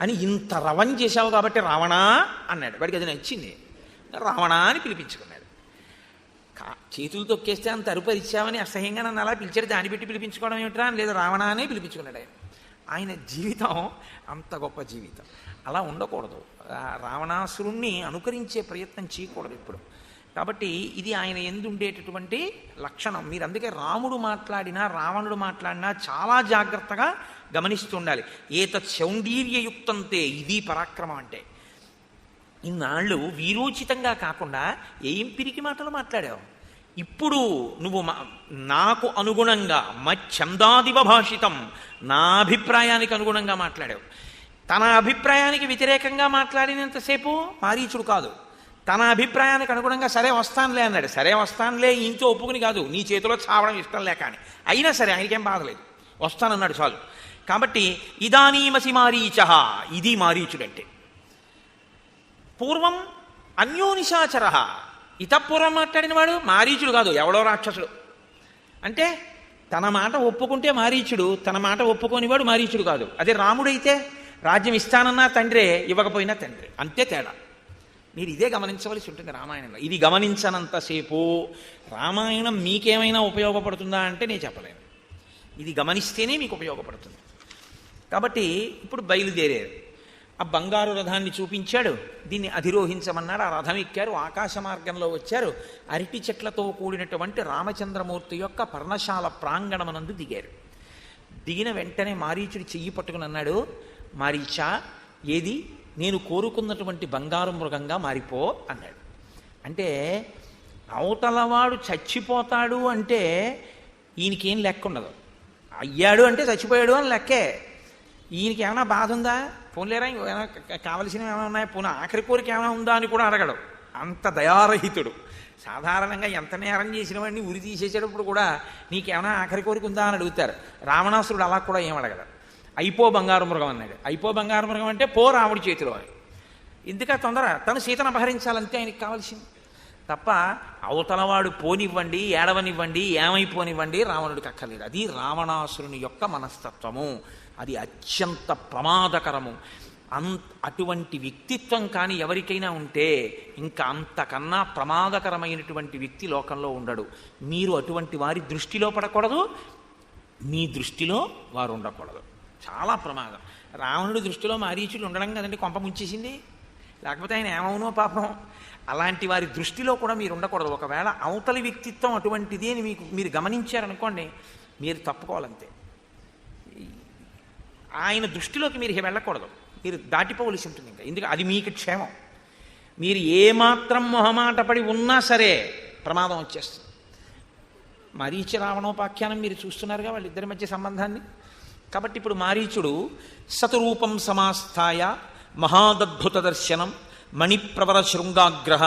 అని ఇంత రవం చేశావు కాబట్టి రావణా అన్నాడు. వాడికి అది నచ్చింది, రావణా అని పిలిపించుకున్నాడు. చేతులు తొక్కేస్తే అంత అరుపరిచావని అసహ్యంగా నన్ను అలా పిలిచాడు, దాన్ని పెట్టి పిలిపించుకోవడం ఏమిట్రా అని, లేదా రావణా అనే పిలిపించుకున్నాడు. ఆయన జీవితం అంత గొప్ప జీవితం. అలా ఉండకూడదు, రావణాసురుణ్ణి అనుకరించే ప్రయత్నం చేయకూడదు ఇప్పుడు. కాబట్టి ఇది ఆయన యందు ఉండేటటువంటి లక్షణం. మీరు అందుకే రాముడు మాట్లాడినా రావణుడు మాట్లాడినా చాలా జాగ్రత్తగా గమనిస్తూ ఉండాలి. ఏతత్ శౌండీర్యయుక్తంతే, ఇది పరాక్రమం అంటే. ఇన్నాళ్ళు వీరోచితంగా కాకుండా ఏం పిరికి మాటలు మాట్లాడావు, ఇప్పుడు నువ్వు నాకు అనుగుణంగా మచ్చందాదివ భాషితం, నా అభిప్రాయానికి అనుగుణంగా మాట్లాడావు. తన అభిప్రాయానికి వ్యతిరేకంగా మాట్లాడినంతసేపు మారీచుడు కాదు, తన అభిప్రాయానికి అనుగుణంగా సరే వస్తానులే అన్నాడు. సరే వస్తానులే ఇంట్లో ఒప్పుకుని కాదు, నీ చేతిలో చావడం ఇష్టం లేక అని. అయినా సరే ఆయనకేం బాధలేదు, వస్తానన్నాడు చాలు. కాబట్టి ఇదానీమసి మారీచ, ఇది మారీచుడంటే. పూర్వం అన్యో నిశాచర, ఇతపూర్వం మాట్లాడిన వాడు మారీచుడు కాదు, ఎవడో రాక్షసుడు. అంటే తన మాట ఒప్పుకుంటే మారీచుడు, తన మాట ఒప్పుకోనివాడు మారీచుడు కాదు. అదే రాముడైతే రాజ్యం ఇస్తానన్నా తండ్రే, ఇవ్వకపోయినా తండ్రి, అంతే తేడా. మీరు ఇదే గమనించవలసి ఉంటుంది రామాయణంలో. ఇది గమనించనంతసేపు రామాయణం మీకేమైనా ఉపయోగపడుతుందా అంటే నేను చెప్పలేను. ఇది గమనిస్తేనే మీకు ఉపయోగపడుతుంది. కాబట్టి ఇప్పుడు బయలుదేరారు. ఆ బంగారు రథాన్ని చూపించాడు, దీన్ని అధిరోహించమన్నాడు. ఆ రథం ఎక్కారు, ఆకాశ మార్గంలో వచ్చారు, అరటి చెట్లతో కూడినటువంటి రామచంద్రమూర్తి యొక్క పర్ణశాల ప్రాంగణమనందు దిగారు. దిగిన వెంటనే మారీచుడు చెయ్యి పట్టుకుని అన్నాడు, మారీచా, ఏది నేను కోరుకున్నటువంటి బంగారు మృగంగా మారిపో అన్నాడు. అంటే అవతలవాడు చచ్చిపోతాడు అంటే ఈయనకేం లెక్క ఉండదు, అయ్యాడు అంటే చచ్చిపోయాడు అని లెక్కే. ఈయనకి ఏమైనా బాధ ఉందా, పోన్లేరా ఏమైనా కావలసినవి ఏమైనా ఉన్నాయా, పోనీ ఆఖరి కోరిక ఏమైనా ఉందా అని కూడా అడగడు, అంత దయారహితుడు. సాధారణంగా ఎంత నేరం చేసిన వాడిని ఉరి తీసేసేటప్పుడు కూడా నీకేమైనా ఆఖరి కోరిక ఉందా అని అడుగుతారు. రావణాసురుడు అలా కూడా ఏం అడగడు. అయిపో బంగారు మృగం అన్నాడు. అయిపో బంగారు మృగం అంటే పో రాముడి చేతిలో అని. ఎందుక తొందర, తను సీతను అపహరించాలంతే ఆయనకి కావాల్సింది తప్ప అవతలవాడు పోనివ్వండి, ఏడవనివ్వండి, ఏమైపోనివ్వండి రావణుడికి అక్కర్లేదు. అది రావణాసురుని యొక్క మనస్తత్వము, అది అత్యంత ప్రమాదకరము. అటువంటి వ్యక్తిత్వం కానీ ఎవరికైనా ఉంటే ఇంకా అంతకన్నా ప్రమాదకరమైనటువంటి వ్యక్తి లోకంలో ఉండడు. మీరు అటువంటి వారి దృష్టిలో పడకూడదు, మీ దృష్టిలో వారు ఉండకూడదు. చాలా ప్రమాదం. రావణుడి దృష్టిలో మారీచుడు ఉండడం కదండి కొంప ముంచేసింది, లేకపోతే ఆయన ఏమవునో పాపం. అలాంటి వారి దృష్టిలో కూడా మీరు ఉండకూడదు. ఒకవేళ అవతలి వ్యక్తిత్వం అటువంటిది అని మీరు గమనించారనుకోండి, మీరు తప్పుకోవాలంతే. ఆయన దృష్టిలోకి మీరు వెళ్ళకూడదు, మీరు దాటిపోవలసి ఉంటుంది. ఇంకా ఎందుకు, అది మీకు క్షేమం. మీరు ఏమాత్రం మొహమాట పడి ఉన్నా సరే ప్రమాదం వచ్చేస్తుంది. మరీచి రావణోపాఖ్యానం మీరు చూస్తున్నారుగా వాళ్ళిద్దరి మధ్య సంబంధాన్ని. కాబట్టి ఇప్పుడు మారీచుడు సతురూపం సమాస్థాయ మహాదద్భుత దర్శనం మణిప్రవర శృంగాగ్రహ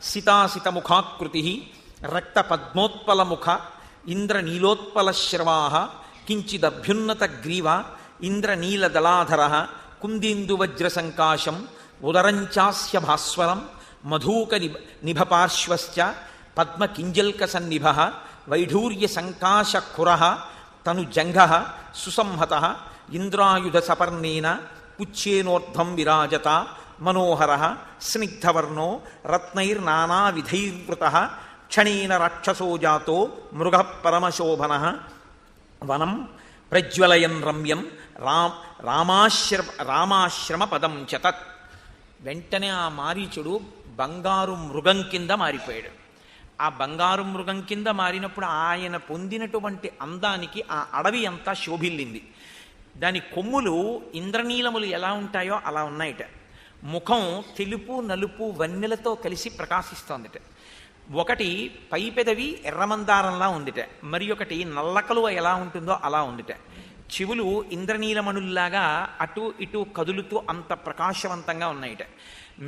సితాసిత ముఖాకృతి రక్త పద్మోత్పల ముఖ ఇంద్రనీలోత్పల శ్రవా కించిదభ్యున్నత గ్రీవ ఇంద్రనీలదళాధర కుందీందువజ్ర సంకాశం ఉదరంచాస్య భాస్వరం మధూక నిభపార్శ్వశ్చ పద్మకింజల్క సన్నిభ వైఢూర్య సంకాశఖుర తను జంఘ సుసంహత ఇంద్రాయుధ సపర్ణేన పుచ్చేనోర్ధం విరాజత మనోహర స్నిగ్ధవర్ణో రత్నైర్నానావిధైర్వృత క్షణేన రాక్షసో జాతో మృగ పరమశోభన వనం ప్రజ్వలయన్ రమ్యం రామాశ్రమ పదం చతత్. వెంటనే ఆ మారీచుడు బంగారు మృగం కింద మారిపోయాడు. ఆ బంగారు మృగం కింద మారినప్పుడు ఆయన పొందినటువంటి అందానికి ఆ అడవి అంతా శోభిల్లింది. దాని కొమ్ములు ఇంద్రనీలములు ఎలా ఉంటాయో అలా ఉన్నాయిట. ముఖం తెలుపు నలుపు వన్నెలతో కలిసి ప్రకాశిస్తోందిట. ఒకటి పై పెదవి ఎర్రమందారంలా ఉందిట, మరి ఒకటి నల్లకలువ ఎలా ఉంటుందో అలా ఉందిట. చెవులు ఇంద్రనీలమణుల్లాగా అటు ఇటు కదులుతూ అంత ప్రకాశవంతంగా ఉన్నాయిట.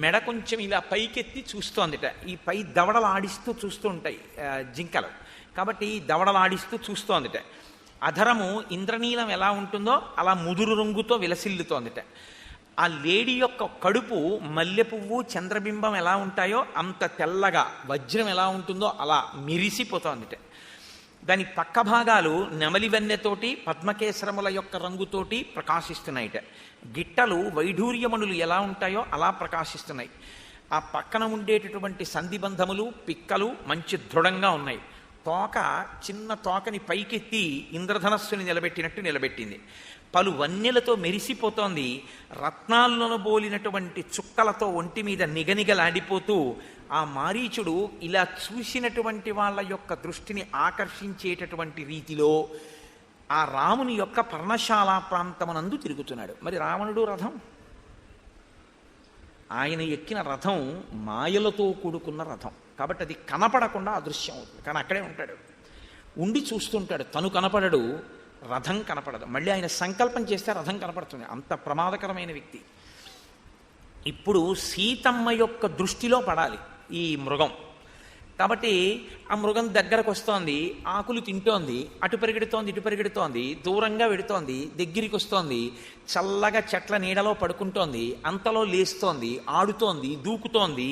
మెడ కొంచెం ఇలా పైకెత్తి చూస్తోందిట. ఈ పై దవడలు ఆడిస్తూ చూస్తూ ఉంటాయి జింకలు, కాబట్టి దవడలు ఆడిస్తూ చూస్తోందిట. అధరము ఇంద్రనీలం ఎలా ఉంటుందో అలా ముదురు రంగుతో విలసిల్లుతోందిట. ఆ లేడీ యొక్క కడుపు మల్లె పువ్వు చంద్రబింబం ఎలా ఉంటాయో అంత తెల్లగా, వజ్రం ఎలా ఉంటుందో అలా మెరిసిపోతోందిట. దాని పక్క భాగాలు నెమలి వెన్నెతోటి పద్మకేసరముల యొక్క రంగుతోటి ప్రకాశిస్తున్నాయిట. గిట్టలు వైఢూర్యమణులు ఎలా ఉంటాయో అలా ప్రకాశిస్తున్నాయి. ఆ పక్కన ఉండేటటువంటి సంధిబంధములు పిక్కలు మంచి దృఢంగా ఉన్నాయి. తోక చిన్న తోకని పైకెత్తి ఇంద్రధనస్సుని నిలబెట్టినట్టు నిలబెట్టింది. పలు వన్యలతో మెరిసిపోతోంది. రత్నాలను బోలినటువంటి చుక్కలతో ఒంటి మీద నిగనిగలాడిపోతూ ఆ మారీచుడు ఇలా చూసినటువంటి వాళ్ళ యొక్క దృష్టిని ఆకర్షించేటటువంటి రీతిలో ఆ రాముని యొక్క పర్ణశాల ప్రాంతమునందు తిరుగుతున్నాడు. మరి రావణుడు రథం, ఆయన ఎక్కిన రథం మాయలతో కూడుకున్న రథం కాబట్టి అది కనపడకుండా అదృశ్యం అవుతుంది. కానీ అక్కడే ఉంటాడు, ఉండి చూస్తుంటాడు. తను కనపడడు, రథం కనపడదు. మళ్ళీ ఆయన సంకల్పం చేస్తే రథం కనపడుతుంది. అంత ప్రమాదకరమైన వ్యక్తి. ఇప్పుడు సీతమ్మ యొక్క దృష్టిలో పడాలి ఈ మృగం. కాబట్టి ఆ మృగం దగ్గరకు వస్తోంది, ఆకులు తింటోంది, అటు పరిగెడుతోంది ఇటు పరిగెడుతోంది, దూరంగా వెడుతోంది, దగ్గరికి వస్తోంది, చల్లగా చెట్ల నీడలో పడుకుంటోంది, అంతలో లేస్తోంది, ఆడుతోంది, దూకుతోంది.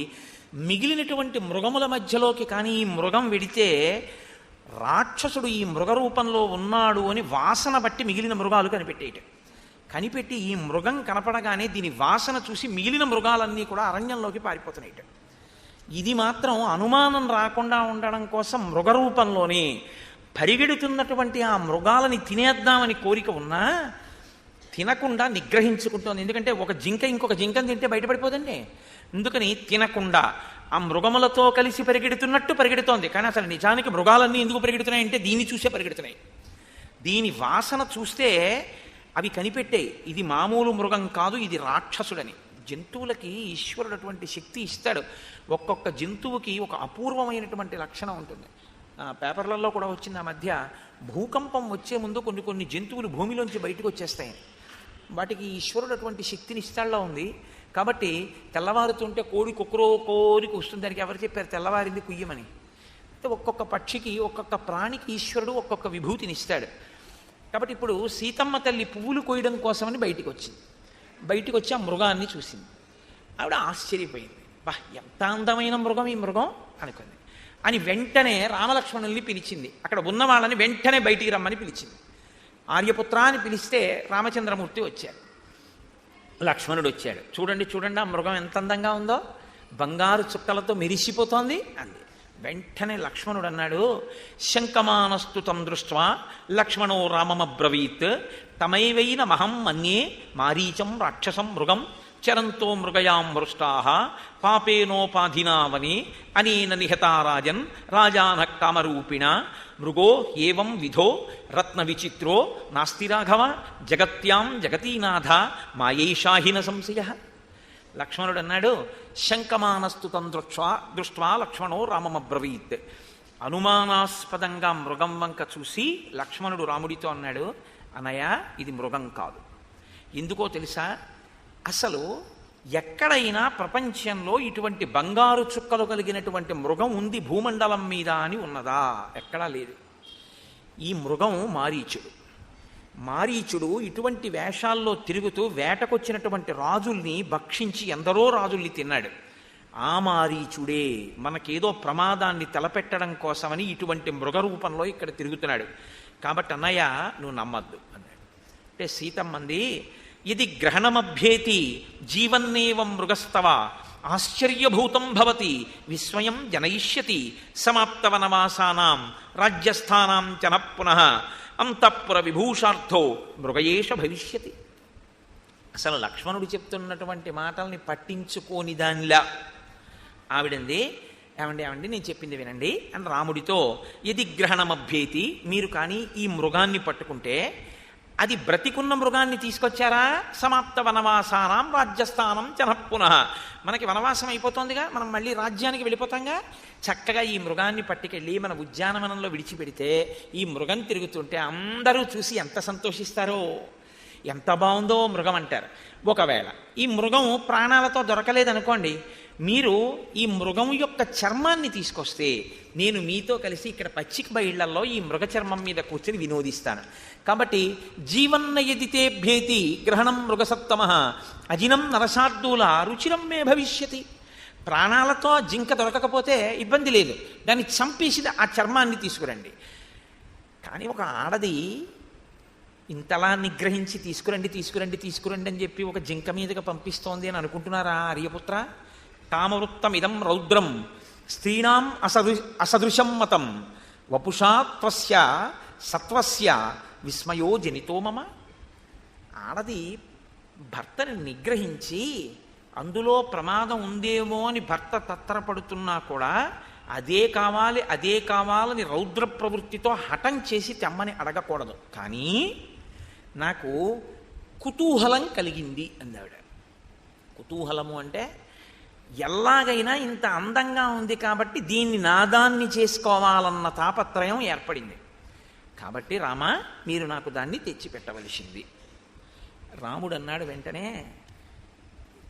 మిగిలినటువంటి మృగముల మధ్యలోకి కానీ ఈ మృగం వెడితే రాక్షసుడు ఈ మృగ రూపంలో ఉన్నాడు అని వాసన బట్టి మిగిలిన మృగాలు కనిపెట్టి ఈ మృగం కనపడగానే దీని వాసన చూసి మిగిలిన మృగాలన్నీ కూడా అరణ్యంలోకి పారిపోతున్నాయి. ఇది మాత్రం అనుమానం రాకుండా ఉండడం కోసం మృగరూపంలోనే పరిగెడుతున్నటువంటి ఆ మృగాలని తినేద్దామని కోరిక ఉన్నా తినకుండా నిగ్రహించుకుంటోంది. ఎందుకంటే ఒక జింక ఇంకొక జింకను తింటే బయటపడిపోదండి. అందుకని తినకుండా ఆ మృగములతో కలిసి పరిగెడుతున్నట్టు పరిగెడుతోంది. కానీ అసలు నిజానికి మృగాలన్నీ ఎందుకు పరిగెడుతున్నాయంటే దీన్ని చూసే పరిగెడుతున్నాయి. దీని వాసన చూస్తే అవి కనిపెట్టాయి, ఇది మామూలు మృగం కాదు, ఇది రాక్షసుడని. జంతువులకి ఈశ్వరుడు అటువంటి శక్తి ఇస్తాడు. ఒక్కొక్క జంతువుకి ఒక అపూర్వమైనటువంటి లక్షణం ఉంటుంది. పేపర్లలో కూడా వచ్చింది ఆ మధ్య, భూకంపం వచ్చే ముందు కొన్ని జంతువులు భూమిలోంచి బయటకు వచ్చేస్తాయని. వాటికి ఈశ్వరుడు అటువంటి శక్తిని ఇస్తాడులో ఉంది. కాబట్టి తెల్లవారుతుంటే కోడి కోరికి వస్తుంది. దానికి ఎవరు చెప్పారు తెల్లవారింది కుయ్యమని? అంటే ఒక్కొక్క పక్షికి ఒక్కొక్క ప్రాణికి ఈశ్వరుడు ఒక్కొక్క విభూతిని ఇస్తాడు. కాబట్టి ఇప్పుడు సీతమ్మ తల్లి పువ్వులు కోయడం కోసమని బయటికి వచ్చింది. బయటికి వచ్చి ఆ మృగాన్ని చూసింది. ఆవిడ ఆశ్చర్యపోయింది. బా, ఎంత అందమైన మృగం ఈ మృగం అనుకుంది. అని వెంటనే రామలక్ష్మణుల్ని పిలిచింది. అక్కడ ఉన్న వాళ్ళని వెంటనే బయటికి రమ్మని పిలిచింది. ఆర్యపుత్ర అని పిలిస్తే రామచంద్రమూర్తి వచ్చాడు, లక్ష్మణుడు వచ్చాడు. చూడండి చూడండి ఆ మృగం ఎంత అందంగా ఉందో, బంగారు చుక్కలతో మెరిసిపోతోంది అంది. వెంటనే లక్ష్మణుడు అన్నాడు, శంకమానస్తు తం దృష్ట్వా లక్ష్మణో రామమబ్రవీత్ తమైవైన మహం మన్యే మారీచం రాక్షసం మృగం చరంతో మృగయాం మృష్టాః పాపేనోపాధినావని అనేన నిహతారాజన్ రాజాన కామరూపిణ మృగో ఏవం విధో రత్న విచిత్రో నాస్తి రాఘవ జగత్యాం జగతీనాథ మాయేషాహిన సంశయ. లక్ష్మణుడు అన్నాడు, శంకమానస్తు తం దృష్ట్వా లక్ష్మణో రామమబ్రవీత్. అనుమానాస్పదంగా మృగం వంక చూసి లక్ష్మణుడు రాముడితో అన్నాడు, అన్నయ్య ఇది మృగం కాదు. ఎందుకో తెలుసా? అసలు ఎక్కడైనా ప్రపంచంలో ఇటువంటి బంగారు చుక్కలు కలిగినటువంటి మృగం ఉంది భూమండలం మీద అని ఉన్నదా? ఎక్కడా లేదు. ఈ మృగం మారీచుడు. మారీచుడు ఇటువంటి వేషాల్లో తిరుగుతూ వేటకొచ్చినటువంటి రాజుల్ని భక్షించి ఎందరో రాజుల్ని తిన్నాడు. ఆ మారీచుడే మనకేదో ప్రమాదాన్ని తలపెట్టడం కోసమని ఇటువంటి మృగరూపంలో ఇక్కడ తిరుగుతున్నాడు. కాబట్టి అన్నయ్య నువ్వు నమ్మద్దు అన్నాడు. అంటే సీతమ్మంది, ఇది గ్రహణమభ్యేతి జీవన్నేవం మృగస్తవ ఆశ్చర్యభూతం భవతి విస్మయం జనయిష్యతి సమాప్త వనవాసానాం రాజ్యస్థానాం చన పునః అంతఃపుర విభూషార్థో మృగయేష భవిష్యతి. అసలు లక్ష్మణుడు చెప్తున్నటువంటి మాటల్ని పట్టించుకోని దానిలా ఆవిడంది, ఏమండి నేను చెప్పింది వినండి అని రాముడితో, ఇది గ్రహణమభ్యేతి, మీరు కానీ ఈ మృగాన్ని పట్టుకుంటే అది బ్రతికున్న మృగాన్ని తీసుకొచ్చారా, సమాప్త వనవాసానాం రాజ్యస్థానం పునః, మనకి వనవాసం అయిపోతుందిగా, మనం మళ్ళీ రాజ్యానికి వెళ్ళిపోతాంగా, చక్కగా ఈ మృగాన్ని పట్టుకెళ్ళి మన ఉద్యానవనంలో విడిచిపెడితే ఈ మృగం తిరుగుతుంటే అందరూ చూసి ఎంత సంతోషిస్తారో, ఎంత బాగుందో మృగం అంటారు. ఒకవేళ ఈ మృగం ప్రాణాలతో దొరకలేదనుకోండి, మీరు ఈ మృగం యొక్క చర్మాన్ని తీసుకొస్తే నేను మీతో కలిసి ఇక్కడ పచ్చిక బయళ్లలో ఈ మృగ చర్మం మీద కూర్చొని వినోదిస్తాను. కాబట్టి జీవన్నయదితే భేతి గ్రహణం మృగసత్తమ అజినం నరసార్దూల రుచిరం మే భవిష్యతి. ప్రాణాలతో జింక దొరకకపోతే ఇబ్బంది లేదు, దాన్ని చంపేసి ఆ చర్మాన్ని తీసుకురండి. కానీ ఒక ఆడది ఇంతలా నిగ్రహించి తీసుకురండి అని చెప్పి ఒక జింక మీదగా పంపిస్తోంది అని అనుకుంటున్నారా ఆర్యపుత్ర? కామవృత్తమిదం రౌద్రం స్త్రీణాం అసదృశం మతం వపుషా త్వస్య సత్వస్య విస్మయో జనితో మమ. ఆడది భర్తని నిగ్రహించి అందులో ప్రమాదం ఉందేమో అని భర్త తత్తరపడుతున్నా కూడా అదే కావాలని రౌద్ర ప్రవృత్తితో హఠం చేసి తెమ్మని అడగకూడదు. కానీ నాకు కుతూహలం కలిగింది అందావిడ. కుతూహలము అంటే ఎలాగైనా ఇంత అందంగా ఉంది కాబట్టి దీన్ని నాదాన్ని చేసుకోవాలన్న తాపత్రయం ఏర్పడింది. కాబట్టి రామా మీరు నాకు దాన్ని తెచ్చిపెట్టవలసింది. రాముడు అన్నాడు వెంటనే,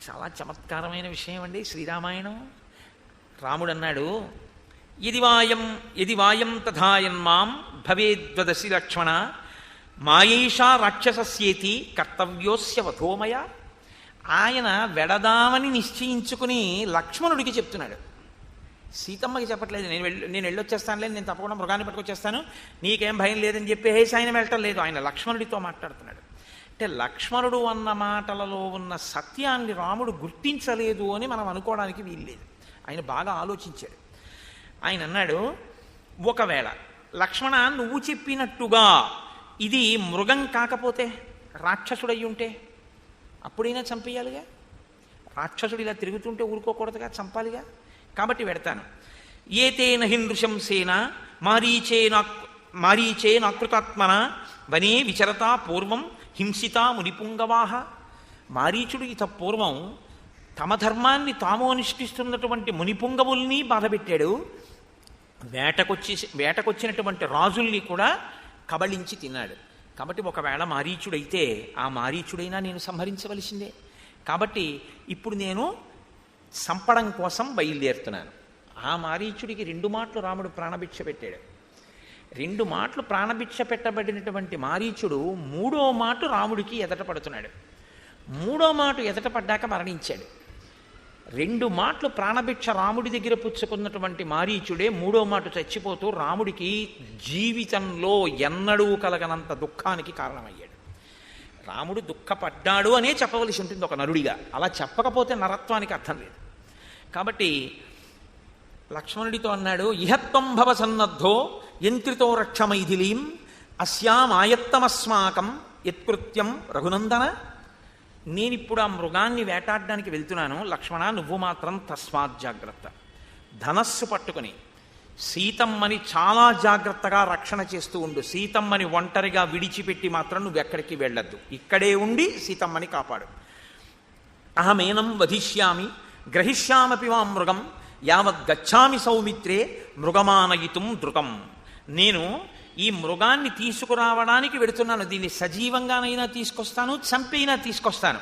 చాలా చమత్కారమైన విషయం అండి శ్రీరామాయణం. రాముడు అన్నాడు, యది వాయం తథాయన్మాం భవేద్వదసి లక్ష్మణ మాయేషా రాక్షసస్యేతి కర్తవ్యోస్య వధోమయ. ఆయన వెడదామని నిశ్చయించుకుని లక్ష్మణుడికి చెప్తున్నాడు, సీతమ్మకి చెప్పట్లేదు. నేను వెళ్ళొచ్చేస్తానులే, నేను తప్పకుండా మృగాన్ని పట్టుకొచ్చేస్తాను, నీకేం భయం లేదని చెప్పేసి ఆయన వెళ్ళటం లేదు, ఆయన లక్ష్మణుడితో మాట్లాడుతున్నాడు. అంటే లక్ష్మణుడు అన్న మాటలలో ఉన్న సత్యాన్ని రాముడు గుర్తించలేదు అని మనం అనుకోవడానికి వీల్లేదు. ఆయన బాగా ఆలోచించాడు. ఆయన అన్నాడు, ఒకవేళ లక్ష్మణ నువ్వు చెప్పినట్టుగా ఇది మృగం కాకపోతే, రాక్షసుడయ్యి ఉంటే అప్పుడైనా చంపేయాలిగా. రాక్షసుడు ఇలా తిరుగుతుంటే ఊరుకోకూడదుగా, చంపాలిగా. కాబట్టి పెడతాను. ఏతేన హిందృశం సేన మారీచేనాకృతాత్మన వనే విచరతా పూర్వం హింసితా మునిపుంగవాహ. మారీచుడు ఇత పూర్వం తమ ధర్మాన్ని తాము అనుష్ఠిస్తున్నటువంటి మునిపుంగవుల్ని బాధపెట్టాడు. వేటకొచ్చినటువంటి రాజుల్ని కూడా కబళించి తిన్నాడు. కాబట్టి ఒకవేళ మారీచుడైతే ఆ మారీచుడైనా నేను సంహరించవలసిందే. కాబట్టి ఇప్పుడు నేను సంపడం కోసం బయలుదేరుతున్నాను. ఆ మారీచుడికి 2 మాటలు రాముడు ప్రాణభిక్ష పెట్టాడు. 2 మాటలు ప్రాణభిక్ష పెట్టబడినటువంటి మారీచుడు 3వ మాట రాముడికి ఎదట పడుతున్నాడు. 3వ మాట ఎదట పడ్డాక మరణించాడు. 2 మాటలు ప్రాణభిక్ష రాముడి దగ్గర పుచ్చుకున్నటువంటి మారీచుడే 3వ మాట చచ్చిపోతూ రాముడికి జీవితంలో ఎన్నడూ కలగనంత దుఃఖానికి కారణమయ్యాడు. రాముడు దుఃఖపడ్డాడు అనే చెప్పవలసి ఉంటుంది ఒక నరుడిగా. అలా చెప్పకపోతే నరత్వానికి అర్థం లేదు. కాబట్టి లక్ష్మణుడితో అన్నాడు, ఇహత్వం భవ సన్నద్ధో యంత్రితో రక్ష మైథిలీం అస్యామాయత్తమస్మాకం యత్కృత్యం రఘునందన. నేనిప్పుడు ఆ మృగాన్ని వేటాడడానికి వెళ్తున్నాను. లక్ష్మణ, నువ్వు మాత్రం తస్మాత్ జాగ్రత్త. ధనస్సు పట్టుకుని సీతమ్మని చాలా జాగ్రత్తగా రక్షణ చేస్తూ ఉండు. సీతమ్మని ఒంటరిగా విడిచిపెట్టి మాత్రం నువ్వు ఎక్కడికి వెళ్ళొద్దు. ఇక్కడే ఉండి సీతమ్మని కాపాడు. అహమేనం వధిష్యామి గ్రహిష్యామపి వా మృగం యావత్ గచ్చామి సౌమిత్రే మృగమానయితుం ధృతం. నేను ఈ మృగాన్ని తీసుకురావడానికి వెడుతున్నాను. దీన్ని సజీవంగానైనా తీసుకొస్తాను, చంపైనా తీసుకొస్తాను.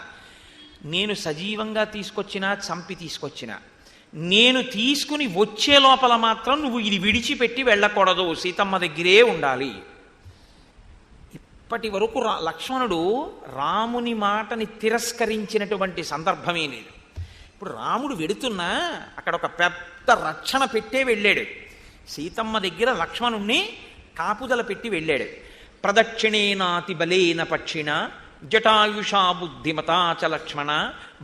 నేను సజీవంగా తీసుకొచ్చినా, చంపి తీసుకొచ్చినా, నేను తీసుకుని వచ్చే లోపల మాత్రం నువ్వు ఇది విడిచిపెట్టి వెళ్ళకూడదు, సీతమ్మ దగ్గరే ఉండాలి. ఇప్పటి వరకు లక్ష్మణుడు రాముని మాటని తిరస్కరించినటువంటి సందర్భమే లేదు. ఇప్పుడు రాముడు వెడుతున్నా అక్కడ ఒక పెద్ద రక్షణ పెట్టే వెళ్ళాడు. సీతమ్మ దగ్గర లక్ష్మణుణ్ణి కాపుదల పెట్టి వెళ్ళాడు. ప్రదక్షిణేనాతి బలేన పక్షిణ జటాయుషా బుద్ధిమతా చ లక్ష్మణ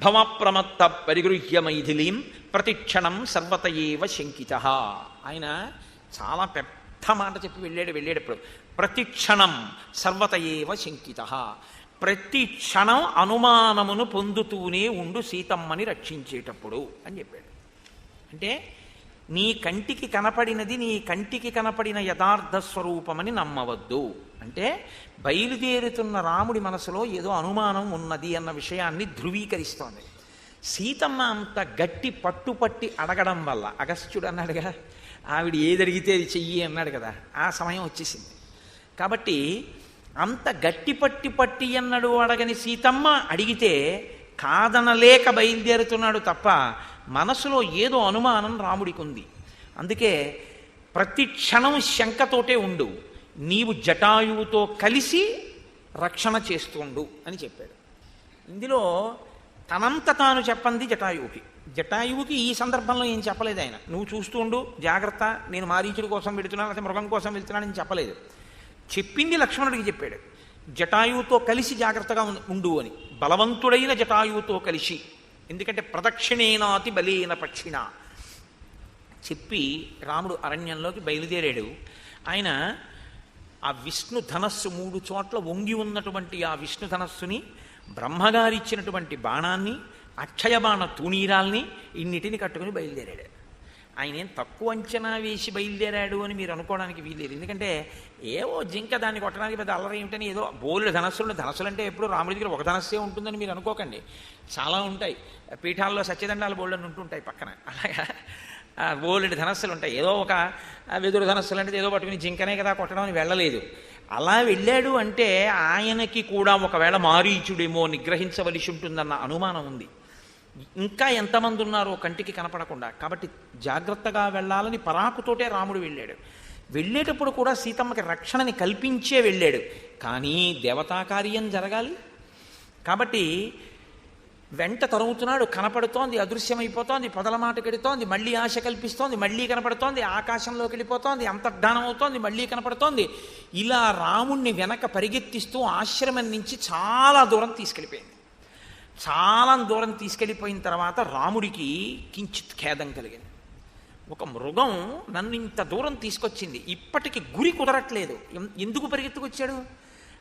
భవప్రమత్త పరిగృహ్య మైథిలీం ప్రతిక్షణం సర్వతయేవ శంకిత. ఆయన చాలా పెద్ద మాట చెప్పి వెళ్ళేటప్పుడు ప్రతిక్షణం సర్వతయేవ శంకిత. ప్రతి క్షణం అనుమానమును పొందుతూనే ఉండు సీతమ్మని రక్షించేటప్పుడు అని చెప్పాడు. అంటే నీ కంటికి కనపడినది నీ కంటికి కనపడిన యథార్థ స్వరూపమని నమ్మవద్దు. అంటే బయలుదేరుతున్న రాముడి మనసులో ఏదో అనుమానం ఉన్నది అన్న విషయాన్ని ధృవీకరిస్తోంది. సీతమ్మ అంత గట్టి పట్టుపట్టి అడగడం వల్ల, అగస్త్యుడు అన్నాడుగా, ఆవిడ ఏది అడిగితే అది చెయ్యి అన్నాడు కదా, ఆ సమయం వచ్చేసింది. కాబట్టి అంత గట్టి పట్టి అన్నడు అడగని సీతమ్మ అడిగితే కాదనలేక బయలుదేరుతున్నాడు తప్ప మనసులో ఏదో అనుమానం రాముడికి ఉంది. అందుకే ప్రతి క్షణం శంకతోటే ఉండు, నీవు జటాయువుతో కలిసి రక్షణ చేస్తుండు అని చెప్పాడు. ఇందులో తనంత తాను చెప్పంది జటాయువుకి ఈ సందర్భంలో ఏం చెప్పలేదు ఆయన. నువ్వు చూస్తూ ఉండు, జాగ్రత్త, నేను మారీచుడి కోసం వెళుతున్నాను లేకపోతే మృగం కోసం వెళ్తున్నానని చెప్పలేదు. చెప్పింది లక్ష్మణుడికి చెప్పాడు, జటాయువుతో కలిసి జాగ్రత్తగా ఉండు అని. బలవంతుడైన జటాయువుతో కలిసి, ఎందుకంటే ప్రదక్షిణేనాతి బలేన పక్షిణ చెప్పి రాముడు అరణ్యంలోకి బయలుదేరాడు. ఆయన ఆ విష్ణు ధనస్సు 3 చోట్ల వంగి ఉన్నటువంటి ఆ విష్ణు ధనస్సుని, బ్రహ్మగారిచ్చినటువంటి బాణాన్ని, అక్షయబాణ తూణీరాల్ని, ఇన్నిటిని కట్టుకుని బయలుదేరాడు. ఆయన ఏం తక్కువ అంచనా వేసి బయలుదేరాడు అని మీరు అనుకోవడానికి వీల్లేదు. ఎందుకంటే ఏవో జింక దాన్ని కొట్టడానికి పెద్ద అల్లరి ఏమిటని ఏదో బోలెడు ధనస్సులు అంటే ఎప్పుడు రాముడి దగ్గర ఒక ధనస్సే ఉంటుందని మీరు అనుకోకండి. చాలా ఉంటాయి. పీఠాల్లో సత్యదండాలు బోల్డని ఉంటుంటాయి పక్కన. అలాగా బోలెడు ధనస్సులు ఉంటాయి. ఏదో ఒక వెదురు ధనస్సులు అంటే ఏదో పట్టుకుని జింకనే కదా కొట్టడం అని వెళ్ళలేదు. అలా వెళ్ళాడు అంటే ఆయనకి కూడా ఒకవేళ మారీచుడేమో నిగ్రహించవలసి ఉంటుందన్న అనుమానం ఉంది. ఇంకా ఎంతమంది ఉన్నారో కంటికి కనపడకుండా. కాబట్టి జాగ్రత్తగా వెళ్ళాలని పరాకుతోటే రాముడు వెళ్ళాడు. వెళ్ళేటప్పుడు కూడా సీతమ్మకి రక్షణని కల్పించే వెళ్ళాడు. కానీ దేవతా కార్యం జరగాలి కాబట్టి వెంట తరుగుతున్నాడు. కనపడుతోంది, అదృశ్యమైపోతోంది, పొదల మాటకు వెడుతోంది, మళ్ళీ ఆశ కల్పిస్తోంది, మళ్ళీ కనపడుతోంది, ఆకాశంలోకి వెళ్ళిపోతోంది, అంతర్ధానం అవుతోంది, మళ్ళీ కనపడుతోంది. ఇలా రాముణ్ణి వెనక పరిగెత్తిస్తూ ఆశ్రమం నుంచి చాలా దూరం తీసుకెళ్ళిపోయింది. చాలా దూరం తీసుకెళ్ళిపోయిన తర్వాత రాముడికి కించిత్ ఖేదం కలిగింది. ఒక మృగం నన్ను ఇంత దూరం తీసుకొచ్చింది, ఇప్పటికి గురి కుదరట్లేదు, ఎందుకు పరిగెత్తుకొచ్చాడు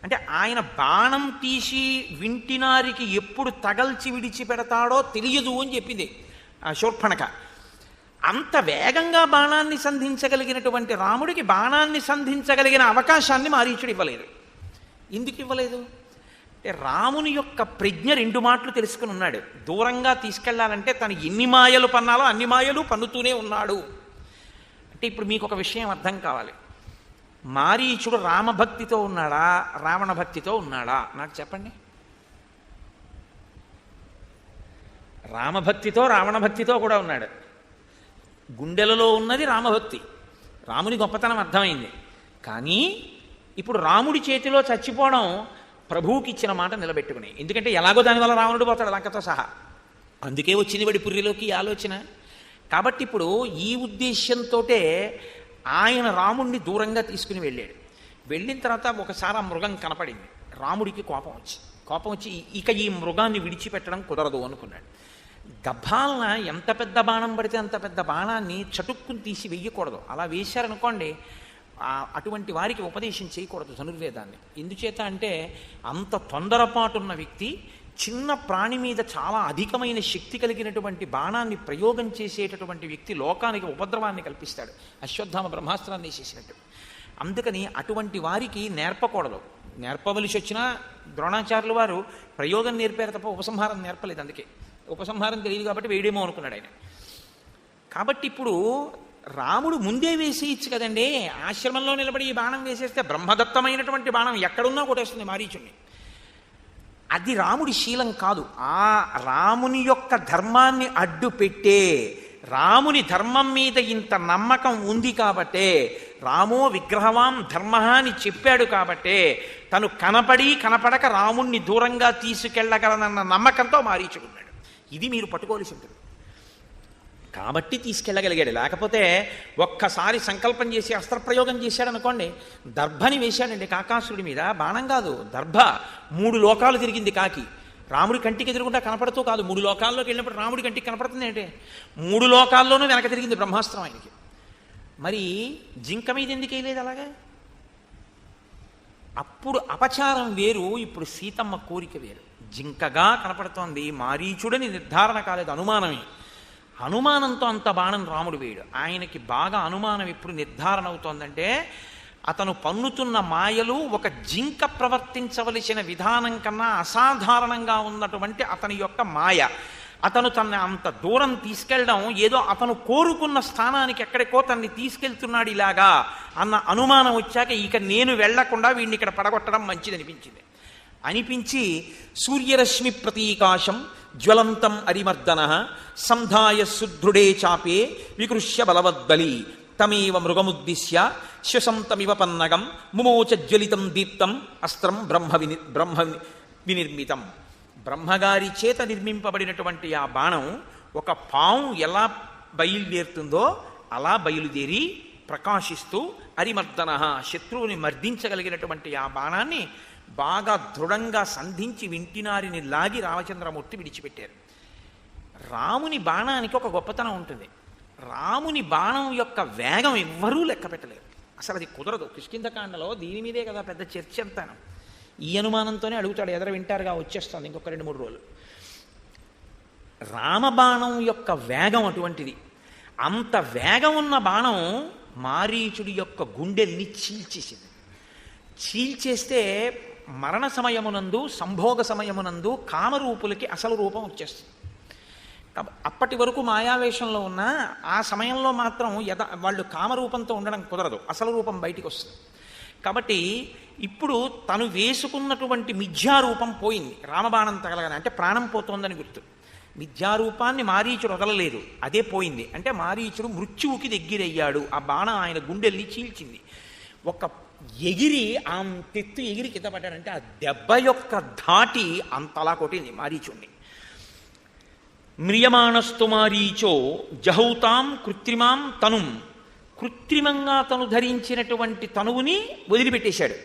అంటే ఆయన బాణం తీసి వింటినారికి ఎప్పుడు తగల్చి విడిచిపెడతాడో తెలియదు అని చెప్పింది ఆ శూర్పణఖ. అంత వేగంగా బాణాన్ని సంధించగలిగినటువంటి రాముడికి బాణాన్ని సంధించగలిగిన అవకాశాన్ని మారీచుడు ఇవ్వలేదు. ఎందుకు ఇవ్వలేదు అంటే రాముని యొక్క ప్రజ్ఞ 2 మాటలు తెలుసుకుని ఉన్నాడు. దూరంగా తీసుకెళ్లాలంటే తను ఎన్ని మాయలు పన్నాలో అన్ని మాయలు పన్నుతూనే ఉన్నాడు. అంటే ఇప్పుడు మీకు ఒక విషయం అర్థం కావాలి. మారీచుడు రామభక్తితో ఉన్నాడా రావణ భక్తితో ఉన్నాడా నాకు చెప్పండి. రామభక్తితో రావణ భక్తితో కూడా ఉన్నాడు. గుండెలలో ఉన్నది రామభక్తి, రాముని గొప్పతనం అర్థమైంది. కానీ ఇప్పుడు రాముడి చేతిలో చచ్చిపోవడం ప్రభువుకి ఇచ్చిన మాట నిలబెట్టుకుని, ఎందుకంటే ఎలాగో దానివల్ల రావణుడు పోతాడు లంకతో సహా. అందుకే వచ్చింది వాడి పుర్రిలోకి ఈ ఆలోచన. కాబట్టి ఇప్పుడు ఈ ఉద్దేశ్యంతో ఆయన రాముణ్ణి దూరంగా తీసుకుని వెళ్ళాడు. వెళ్ళిన తర్వాత ఒకసారి ఆ మృగం కనపడింది. రాముడికి కోపం వచ్చి ఇక ఈ మృగాన్ని విడిచిపెట్టడం కుదరదు అనుకున్నాడు. గభాలన ఎంత పెద్ద బాణం పడితే అంత పెద్ద బాణాన్ని చటుక్కుని తీసి వెయ్యకూడదు. అలా వేశారనుకోండి అటువంటి వారికి ఉపదేశం చేయకూడదు ధనుర్వేదాన్ని. ఎందుచేత అంటే అంత తొందరపాటున్న వ్యక్తి చిన్న ప్రాణి మీద చాలా అధికమైన శక్తి కలిగినటువంటి బాణాన్ని ప్రయోగం చేసేటటువంటి వ్యక్తి లోకానికి ఉపద్రవాన్ని కల్పిస్తాడు, అశ్వత్థామ బ్రహ్మాస్త్రాన్ని చేసినట్టు. అందుకని అటువంటి వారికి నేర్పకూడదు. నేర్పవలసి వచ్చినా ద్రోణాచార్యుల వారు ప్రయోగం నేర్పారు తప్ప ఉపసంహారం నేర్పలేదు. అందుకే ఉపసంహారం తెలియదు కాబట్టి వేయడేమో అనుకున్నాడు ఆయన. కాబట్టి ఇప్పుడు రాముడు ముందే వేసేయచ్చు కదండి. ఆశ్రమంలో నిలబడి ఈ బాణం వేసేస్తే బ్రహ్మదత్తమైనటువంటి బాణం ఎక్కడున్నా కొట్టేస్తుంది మారీచుణ్ణి. అది రాముడి శీలం కాదు. ఆ రాముని యొక్క ధర్మాన్ని అడ్డు పెట్టే, రాముని ధర్మం మీద ఇంత నమ్మకం ఉంది కాబట్టే, రామో విగ్రహవాం ధర్మ అని చెప్పాడు కాబట్టే తను కనపడక రాముణ్ణి దూరంగా తీసుకెళ్ళగలనన్న నమ్మకంతో మారీచుకున్నాడు. ఇది మీరు పట్టుకోవాల్సి ఉంటుంది. కాబట్టి తీసుకెళ్ళగలిగాడు. లేకపోతే ఒక్కసారి సంకల్పం చేసి అస్త్రప్రయోగం చేశాడు అనుకోండి, దర్భని వేశాడండి కాకాసురుడి మీద. బాణం కాదు, దర్భ. 3 లోకాలు తిరిగింది కాకి. రాముడి కంటికి ఎదురుకుండా కనపడుతూ కాదు, 3 లోకాల్లోకి వెళ్ళినప్పుడు రాముడి కంటికి కనపడుతుంది అంటే 3 లోకాల్లోనూ వెనక తిరిగింది బ్రహ్మాస్త్రం ఆయనకి. మరి జింక మీద ఎందుకు వేయలేదు అలాగా? అప్పుడు అపచారం వేరు, ఇప్పుడు సీతమ్మ కోరిక వేరు. జింకగా కనపడుతోంది, మారీచుడని నిర్ధారణ కాలేదు, అనుమానమే. అనుమానంతో అంత బాణం రాముడు వేయడు. ఆయనకి బాగా అనుమానం ఎప్పుడు నిర్ధారణ అవుతోందంటే అతను పన్నుతున్న మాయలు ఒక జింక ప్రవర్తించవలసిన విధానం కన్నా అసాధారణంగా ఉన్నటువంటి అతని యొక్క మాయ. అతను తనని అంత దూరం తీసుకెళ్ళడం ఏదో అతను కోరుకున్న స్థానానికి ఎక్కడికో తనని తీసుకెళ్తున్నాడు ఇలాగా అన్న అనుమానం వచ్చాక ఇక నేను వెళ్లకుండా వీడిని ఇక్కడ పడగొట్టడం మంచిది అనిపించి సూర్యరశ్మి ప్రతీకాశం జ్వలంతం అరిమర్దన సంధాయ సుదృఢే చాపే వికృష్య బలవద్బలి తమేవ మృగముద్దిశ్య శ్వసంతమివ పన్నగం ముమోచ జ్వలితం దీప్తం అస్త్రం బ్రహ్మ వినిర్మితం. బ్రహ్మగారి చేత నిర్మింపబడినటువంటి ఆ బాణం ఒక పాము ఎలా బయలుదేరుతుందో అలా బయలుదేరి ప్రకాశిస్తూ అరిమర్దన శత్రువుని మర్దించగలిగినటువంటి ఆ బాణాన్ని బాగా దృఢంగా సంధించి వింటినారిని లాగి రామచంద్రమూర్తి విడిచిపెట్టారు. రాముని బాణానికి ఒక గొప్పతనం ఉంటుంది. రాముని బాణం యొక్క వేగం ఎవ్వరూ లెక్క పెట్టలేరు. అసలు అది కుదరదు. కిష్కింధకాండలో దీని మీదే కదా పెద్ద చర్చ అంతాను. ఈ అనుమానంతోనే అడుగుతాడు, ఎదర వింటారుగా వచ్చేస్తుంది ఇంకొక 2-3 రోజులు. రామబాణం యొక్క వేగం అటువంటిది. అంత వేగం ఉన్న బాణం మారీచుడి యొక్క గుండెల్ని చీల్చేసింది. చీల్చేస్తే మరణ సమయమునందు సంభోగ సమయమునందు కామరూపులకి అసలు రూపం వచ్చేస్తుంది. అప్పటి వరకు మాయావేషంలో ఉన్న ఆ సమయంలో మాత్రం వాళ్ళు కామరూపంతో ఉండడం కుదరదు, అసలు రూపం బయటికి వస్తుంది. కాబట్టి ఇప్పుడు తను వేసుకున్నటువంటి మిథ్యారూపం పోయింది. రామబాణం తగలగానే అంటే ప్రాణం పోతోందని గుర్తు. మిథ్యారూపాన్ని మారీచుడు వదలలేదు, అదే పోయింది. అంటే మారీచుడు మృత్యువుకి దగ్గరయ్యాడు. ఆ బాణం ఆయన గుండెల్ని చీల్చింది. ఒక ఎగిరి అంతెత్తు ఎగిరి కింద పడ్డాడంటే ఆ దెబ్బ యొక్క ధాటి అంతలా కొట్టింది మారీచుణ్ణి. మ్రియమాణస్తు మారీచో జహౌతాం కృత్రిమాం తనుం. కృత్రిమంగా తను ధరించినటువంటి తనువుని వదిలిపెట్టేశాడు.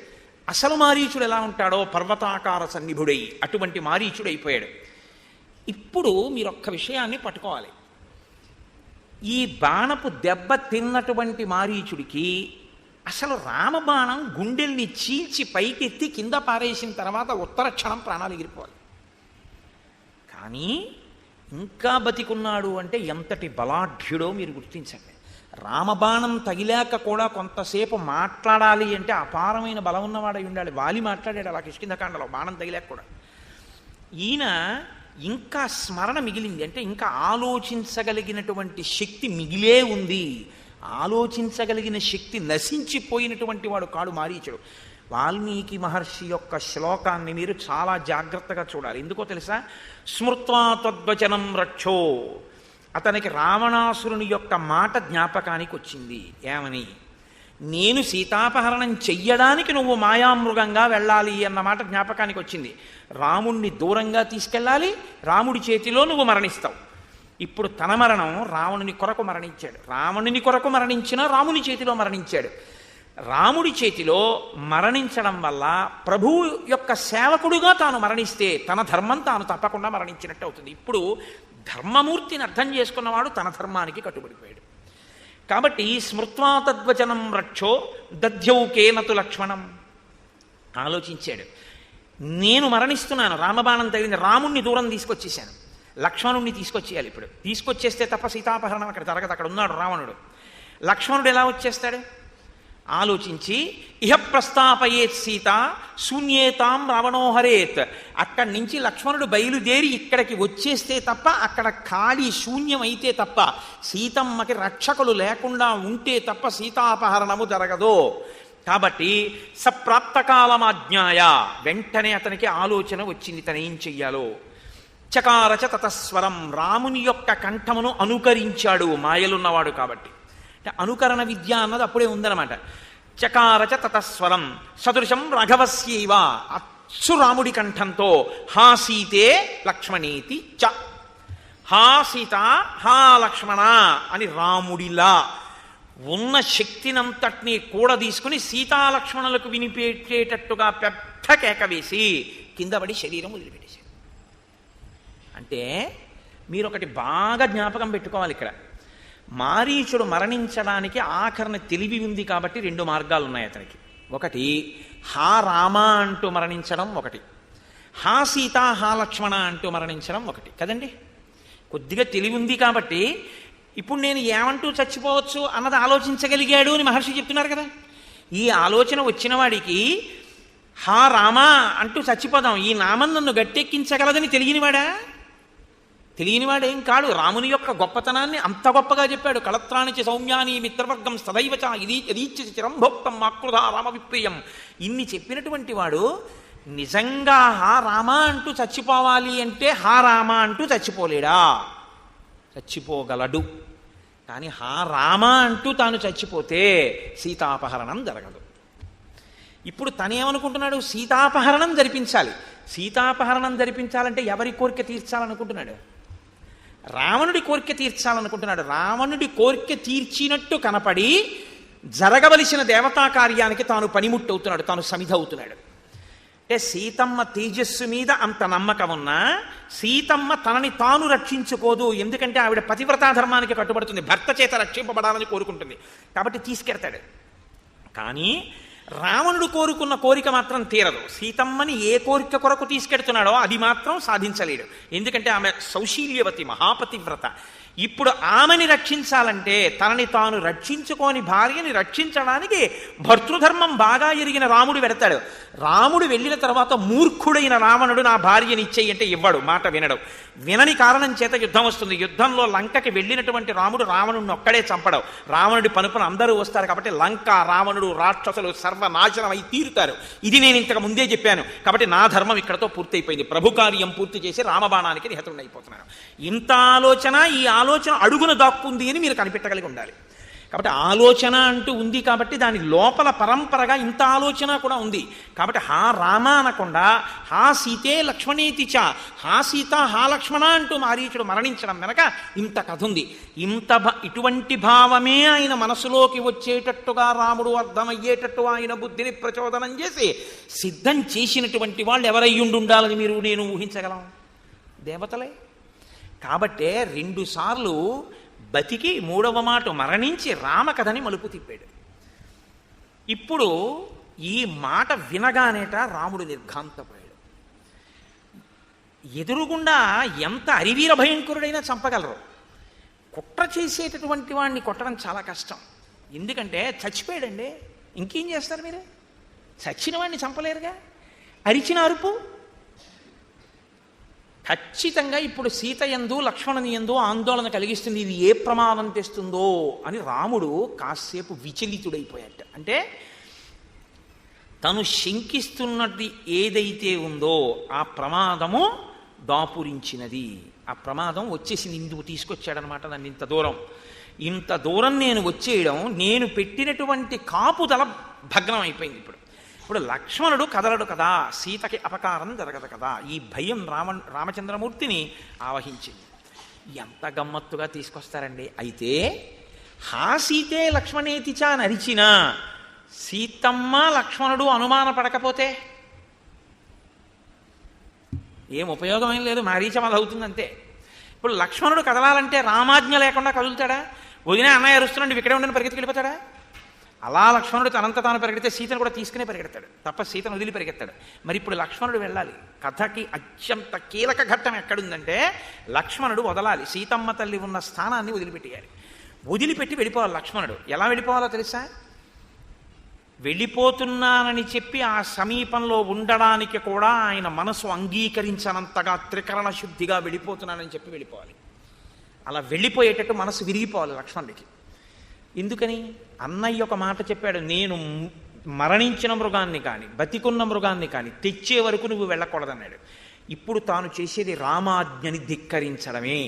అసలు మారీచుడు ఎలా ఉంటాడో పర్వతాకార సన్నిభుడై అటువంటి మారీచుడు అయిపోయాడు. ఇప్పుడు మీరు ఒక్క విషయాన్ని పట్టుకోవాలి. ఈ బాణపు దెబ్బ తిన్నటువంటి మారీచుడికి అసలు రామబాణం గుండెల్ని చీల్చి పైకెత్తి కింద పారేసిన తర్వాత ఉత్తర క్షణం ప్రాణాలు ఎగిరిపోవాలి. కానీ ఇంకా బతికున్నాడు అంటే ఎంతటి బలాఢ్యుడో మీరు గుర్తించండి. రామబాణం తగిలాక కూడా కొంతసేపు మాట్లాడాలి అంటే అపారమైన బలం ఉన్నవాడై ఉండాలి. వాలి మాట్లాడాడు అలా కిష్కింధకాండలో, బాణం తగిలాక కూడా. ఈయన ఇంకా స్మరణ మిగిలింది అంటే ఇంకా ఆలోచించగలిగినటువంటి శక్తి మిగిలే ఉంది. ఆలోచించగలిగిన శక్తి నశించిపోయినటువంటి వాడు కాడు మారీచుడు. వాల్మీకి మహర్షి యొక్క శ్లోకాన్ని మీరు చాలా జాగ్రత్తగా చూడాలి. ఎందుకో తెలుసా? స్మృత్వా తద్వచనం రక్షో, అతనికి రావణాసురుని యొక్క మాట జ్ఞాపకానికి వచ్చింది. ఏమని? నేను సీతాపహరణం చెయ్యడానికి నువ్వు మాయామృగంగా వెళ్ళాలి అన్న మాట జ్ఞాపకానికి వచ్చింది. రాముణ్ణి దూరంగా తీసుకెళ్ళాలి, రాముడి చేతిలో నువ్వు మరణిస్తావు. ఇప్పుడు తన మరణం రావణుని కొరకు మరణించాడు. రావణుని కొరకు మరణించినా రాముని చేతిలో మరణించాడు. రాముడి చేతిలో మరణించడం వల్ల ప్రభువు యొక్క సేవకుడుగా తాను మరణిస్తే తన ధర్మం తాను తప్పకుండా మరణించినట్టు అవుతుంది. ఇప్పుడు ధర్మమూర్తిని అర్థం చేసుకున్నవాడు తన ధర్మానికి కట్టుబడిపోయాడు. కాబట్టి స్మృత్వా తద్వచనం రక్షో దధ్యౌకేనతు లక్ష్మణం. ఆలోచించాడు, నేను మరణిస్తున్నాను, రామబాణం తగిలింది, రాముణ్ణి దూరం తీసుకొచ్చేసాను, లక్ష్మణుణ్ణి తీసుకొచ్చేయాలి. ఇప్పుడు తీసుకొచ్చేస్తే తప్ప సీతాపహరణం అక్కడ జరగదు. అక్కడ ఉన్నాడు రావణుడు. లక్ష్మణుడు ఎలా వచ్చేస్తాడు? ఆలోచించి ఇహ ప్రస్తాపయేత్ సీత శూన్యేతాం రావణోహరేత్. అక్కడి నుంచి లక్ష్మణుడు బయలుదేరి ఇక్కడికి వచ్చేస్తే తప్ప, అక్కడ ఖాళీ శూన్యమైతే తప్ప, సీతమ్మకి రక్షకులు లేకుండా ఉంటే తప్ప సీతాపహరణము జరగదు. కాబట్టి సప్రాప్తకాలమాజ్ఞాయ, వెంటనే అతనికి ఆలోచన వచ్చింది తను ఏం చెయ్యాలో. చకారచ తతస్వరం, రాముని యొక్క కంఠమును అనుకరించాడు, మాయలున్నవాడు కాబట్టి. అనుకరణ విద్య అన్నది అప్పుడే ఉందన్నమాట. చకారచ తతస్వరం సదృశం రాఘవస్యైవ, అచ్చు రాముడి కంఠంతో హా సీతే లక్ష్మణేతి చ, హా సీత హా లక్ష్మణ అని రాముడిలా ఉన్న శక్తినంతటినీ కూడా తీసుకుని సీతాలక్ష్మణులకు వినిపించేటట్టుగా పెద్ద కేక వేసి కింద పడి శరీరం వదిలిపెట్టేశాడు. అంటే మీరు ఒకటి బాగా జ్ఞాపకం పెట్టుకోవాలి. ఇక్కడ మారీచుడు మరణించడానికి ఆఖరణ తెలివి ఉంది కాబట్టి రెండు మార్గాలు ఉన్నాయి అతనికి. ఒకటి హా రామ అంటూ మరణించడం, ఒకటి హా సీత హా లక్ష్మణ అంటూ మరణించడం, ఒకటి కదండి. కొద్దిగా తెలివి ఉంది కాబట్టి ఇప్పుడు నేను ఏమంటూ చచ్చిపోవచ్చు అన్నది ఆలోచించగలిగాడు అని మహర్షి చెప్తున్నారు కదా. ఈ ఆలోచన వచ్చిన వాడికి హా రామా అంటూ చచ్చిపోదాం, ఈ నామం నన్ను గట్టెక్కించగలదని తెలియనివాడా? తెలియనివాడేం కాడు. రాముని యొక్క గొప్పతనాన్ని అంత గొప్పగా చెప్పాడు. కళత్రాణిచి సౌమ్యాని మిత్రవర్గం సదైవచ ఇది యదీచ్ఛసి చిరం భోక్తం మాకృధ రామ విప్రియం. ఇన్ని చెప్పినటువంటి వాడు నిజంగా హా రామా అంటూ చచ్చిపోవాలి అంటే హా రామా అంటూ చచ్చిపోలేడా? చచ్చిపోగలడు. కానీ హా రామా అంటూ తాను చచ్చిపోతే సీతాపహరణం జరగదు. ఇప్పుడు తనేమనుకుంటున్నాడు? సీతాపహరణం జరిపించాలి. సీతాపహరణం జరిపించాలంటే ఎవరి కోరిక తీర్చాలనుకుంటున్నాడు? రావణుడి కోరిక తీర్చాలనుకుంటున్నాడు. రావణుడి కోరిక తీర్చినట్టు కనపడి జరగవలసిన దేవతా కార్యానికి తాను పనిముట్టవుతున్నాడు, తాను సమిధ అవుతున్నాడు. అంటే సీతమ్మ తేజస్సు మీద అంత నమ్మకం ఉన్నా సీతమ్మ తనని తాను రక్షించుకోదు. ఎందుకంటే ఆవిడ పతివ్రతా ధర్మానికి కట్టుబడుతుంది, భర్త చేత రక్షింపబడాలని కోరుకుంటుంది. కాబట్టి తీసుకెడతాడు. కానీ రావణుడు కోరుకున్న కోరిక మాత్రం తీరదు. సీతమ్మని ఏ కోరిక కొరకు తీసుకెడుతున్నాడో అది మాత్రం సాధించలేడు. ఎందుకంటే ఆమె సౌశీల్యవతి, మహాపతివ్రత. ఇప్పుడు ఆమెని రక్షించాలంటే తనని తాను రక్షించుకోని భార్యని రక్షించడానికి భర్తృధర్మం బాగా ఎరిగిన రాముడు వెడతాడు. రాముడు వెళ్ళిన తర్వాత మూర్ఖుడైన రావణుడు నా భార్యని ఇచ్చేయి అంటే ఇవ్వడు, మాట వినడు. వినని కారణం చేత యుద్ధం వస్తుంది. యుద్ధంలో లంకకి వెళ్ళినటువంటి రాముడు రావణుడిని ఒక్కడే చంపడం. రావణుడి పనుపున అందరూ వస్తారు కాబట్టి లంక, రావణుడు, రాక్షసులు సర్వనాశనం అయి తీరుతారు. ఇది నేను ఇంతకు ముందే చెప్పాను. కాబట్టి నా ధర్మం ఇక్కడతో పూర్తయిపోయింది. ప్రభు కార్యం పూర్తి చేసి రామబాణానికి నిహతుడైపోతున్నాను. ఇంత ఆలోచన, ఈ ఆలోచన అడుగున దాక్కుంది అని మీరు కనిపెట్టగలిగి ఉండాలి. కాబట్టి ఆలోచన అంటూ ఉంది కాబట్టి దాని లోపల పరంపరగా ఇంత ఆలోచన కూడా ఉంది. కాబట్టి హా రామ అనకుండా హా సీతే లక్ష్మణేతి చ, హా సీత హా లక్ష్మణ అంటూ మారీచుడు మరణించడం వెనక ఇంత కథ ఉంది. ఇటువంటి భావమే ఆయన మనసులోకి వచ్చేటట్టుగా రాముడు అర్థమయ్యేటట్టు ఆయన బుద్ధిని ప్రచోదనం చేసి సిద్ధం చేసినటువంటి వాళ్ళు ఎవరయ్యుండాలని నేను ఊహించగలం? దేవతలే. కాబట్టే 2 సార్లు బతికి 3వ మాట మరణించి రామకథని మలుపు తిప్పాడు. ఇప్పుడు ఈ మాట వినగానేట రాముడు నిర్ఘాంతపోయాడు. ఎదురుగుండా ఎంత అరివీర భయంకరుడైనా చంపగలరు, కుట్ర చేసేటటువంటి వాడిని కొట్టడం చాలా కష్టం. ఎందుకంటే చచ్చిపోయాడండి, ఇంకేం చేస్తారు మీరు? చచ్చిన వాడిని చంపలేరుగా. అరిచిన అరుపు ఖచ్చితంగా ఇప్పుడు సీత యందు లక్ష్మణుని యందు ఆందోళన కలిగిస్తుంది. ఇది ఏ ప్రమాదం తెస్తుందో అని రాముడు కాసేపు విచలితుడైపోయాట. అంటే తను శంకిస్తున్నది ఏదైతే ఉందో ఆ ప్రమాదము దాపురించినది, ఆ ప్రమాదం వచ్చేసింది. ఇందుకు తీసుకొచ్చాడనమాట నన్ను ఇంత దూరం నేను వచ్చేయడం, నేను పెట్టినటువంటి కాపుదల భగ్నం అయిపోయింది. ఇప్పుడు లక్ష్మణుడు కదలడు కదా, సీతకి అపకారం జరగదు కదా, ఈ భయం రామచంద్రమూర్తిని ఆవహించింది. ఎంత గమ్మత్తుగా తీసుకొస్తారండి. అయితే హా సీతే లక్ష్మణేతిచా అని అరిచినా సీతమ్మ లక్ష్మణుడు అనుమాన పడకపోతే ఏం ఉపయోగమేం లేదు, మారీచమది అవుతుందంతే. ఇప్పుడు లక్ష్మణుడు కదలాలంటే రామాజ్ఞ లేకుండా కదులుతాడా? వదిన అన్నయ్య అరుస్తున్నాడు ఇక్కడే ఉండని పరిగెత్తుకు వెళ్ళిపోతాడా? అలా లక్ష్మణుడు తనంత తాను పరిగెడితే సీతను కూడా తీసుకునే పరిగెడతాడు తప్ప సీతను వదిలి పరిగెత్తాడు. మరి ఇప్పుడు లక్ష్మణుడు వెళ్ళాలి. కథకి అత్యంత కీలక ఘట్టం ఎక్కడుందంటే లక్ష్మణుడు వదలాలి, సీతమ్మ తల్లి ఉన్న స్థానాన్ని వదిలిపెట్టేయాలి. వదిలిపెట్టి వెళ్ళిపోవాలి లక్ష్మణుడు. ఎలా వెళ్ళిపోవాలో తెలుసా? వెళ్ళిపోతున్నానని చెప్పి ఆ సమీపంలో ఉండడానికి కూడా ఆయన మనసు అంగీకరించనంతగా త్రికరణ శుద్ధిగా వెళ్ళిపోతున్నానని చెప్పి వెళ్ళిపోవాలి. అలా వెళ్ళిపోయేటట్టు మనసు విరిగిపోవాలి లక్ష్మణుడికి. ఎందుకని? అన్నయ్య ఒక మాట చెప్పాడు, నేను మరణించిన మృగాన్ని కానీ బతికున్న మృగాన్ని కానీ తెచ్చే వరకు నువ్వు వెళ్ళకూడదన్నాడు. ఇప్పుడు తాను చేసేది రామాజ్ఞని ధిక్కరించడమే.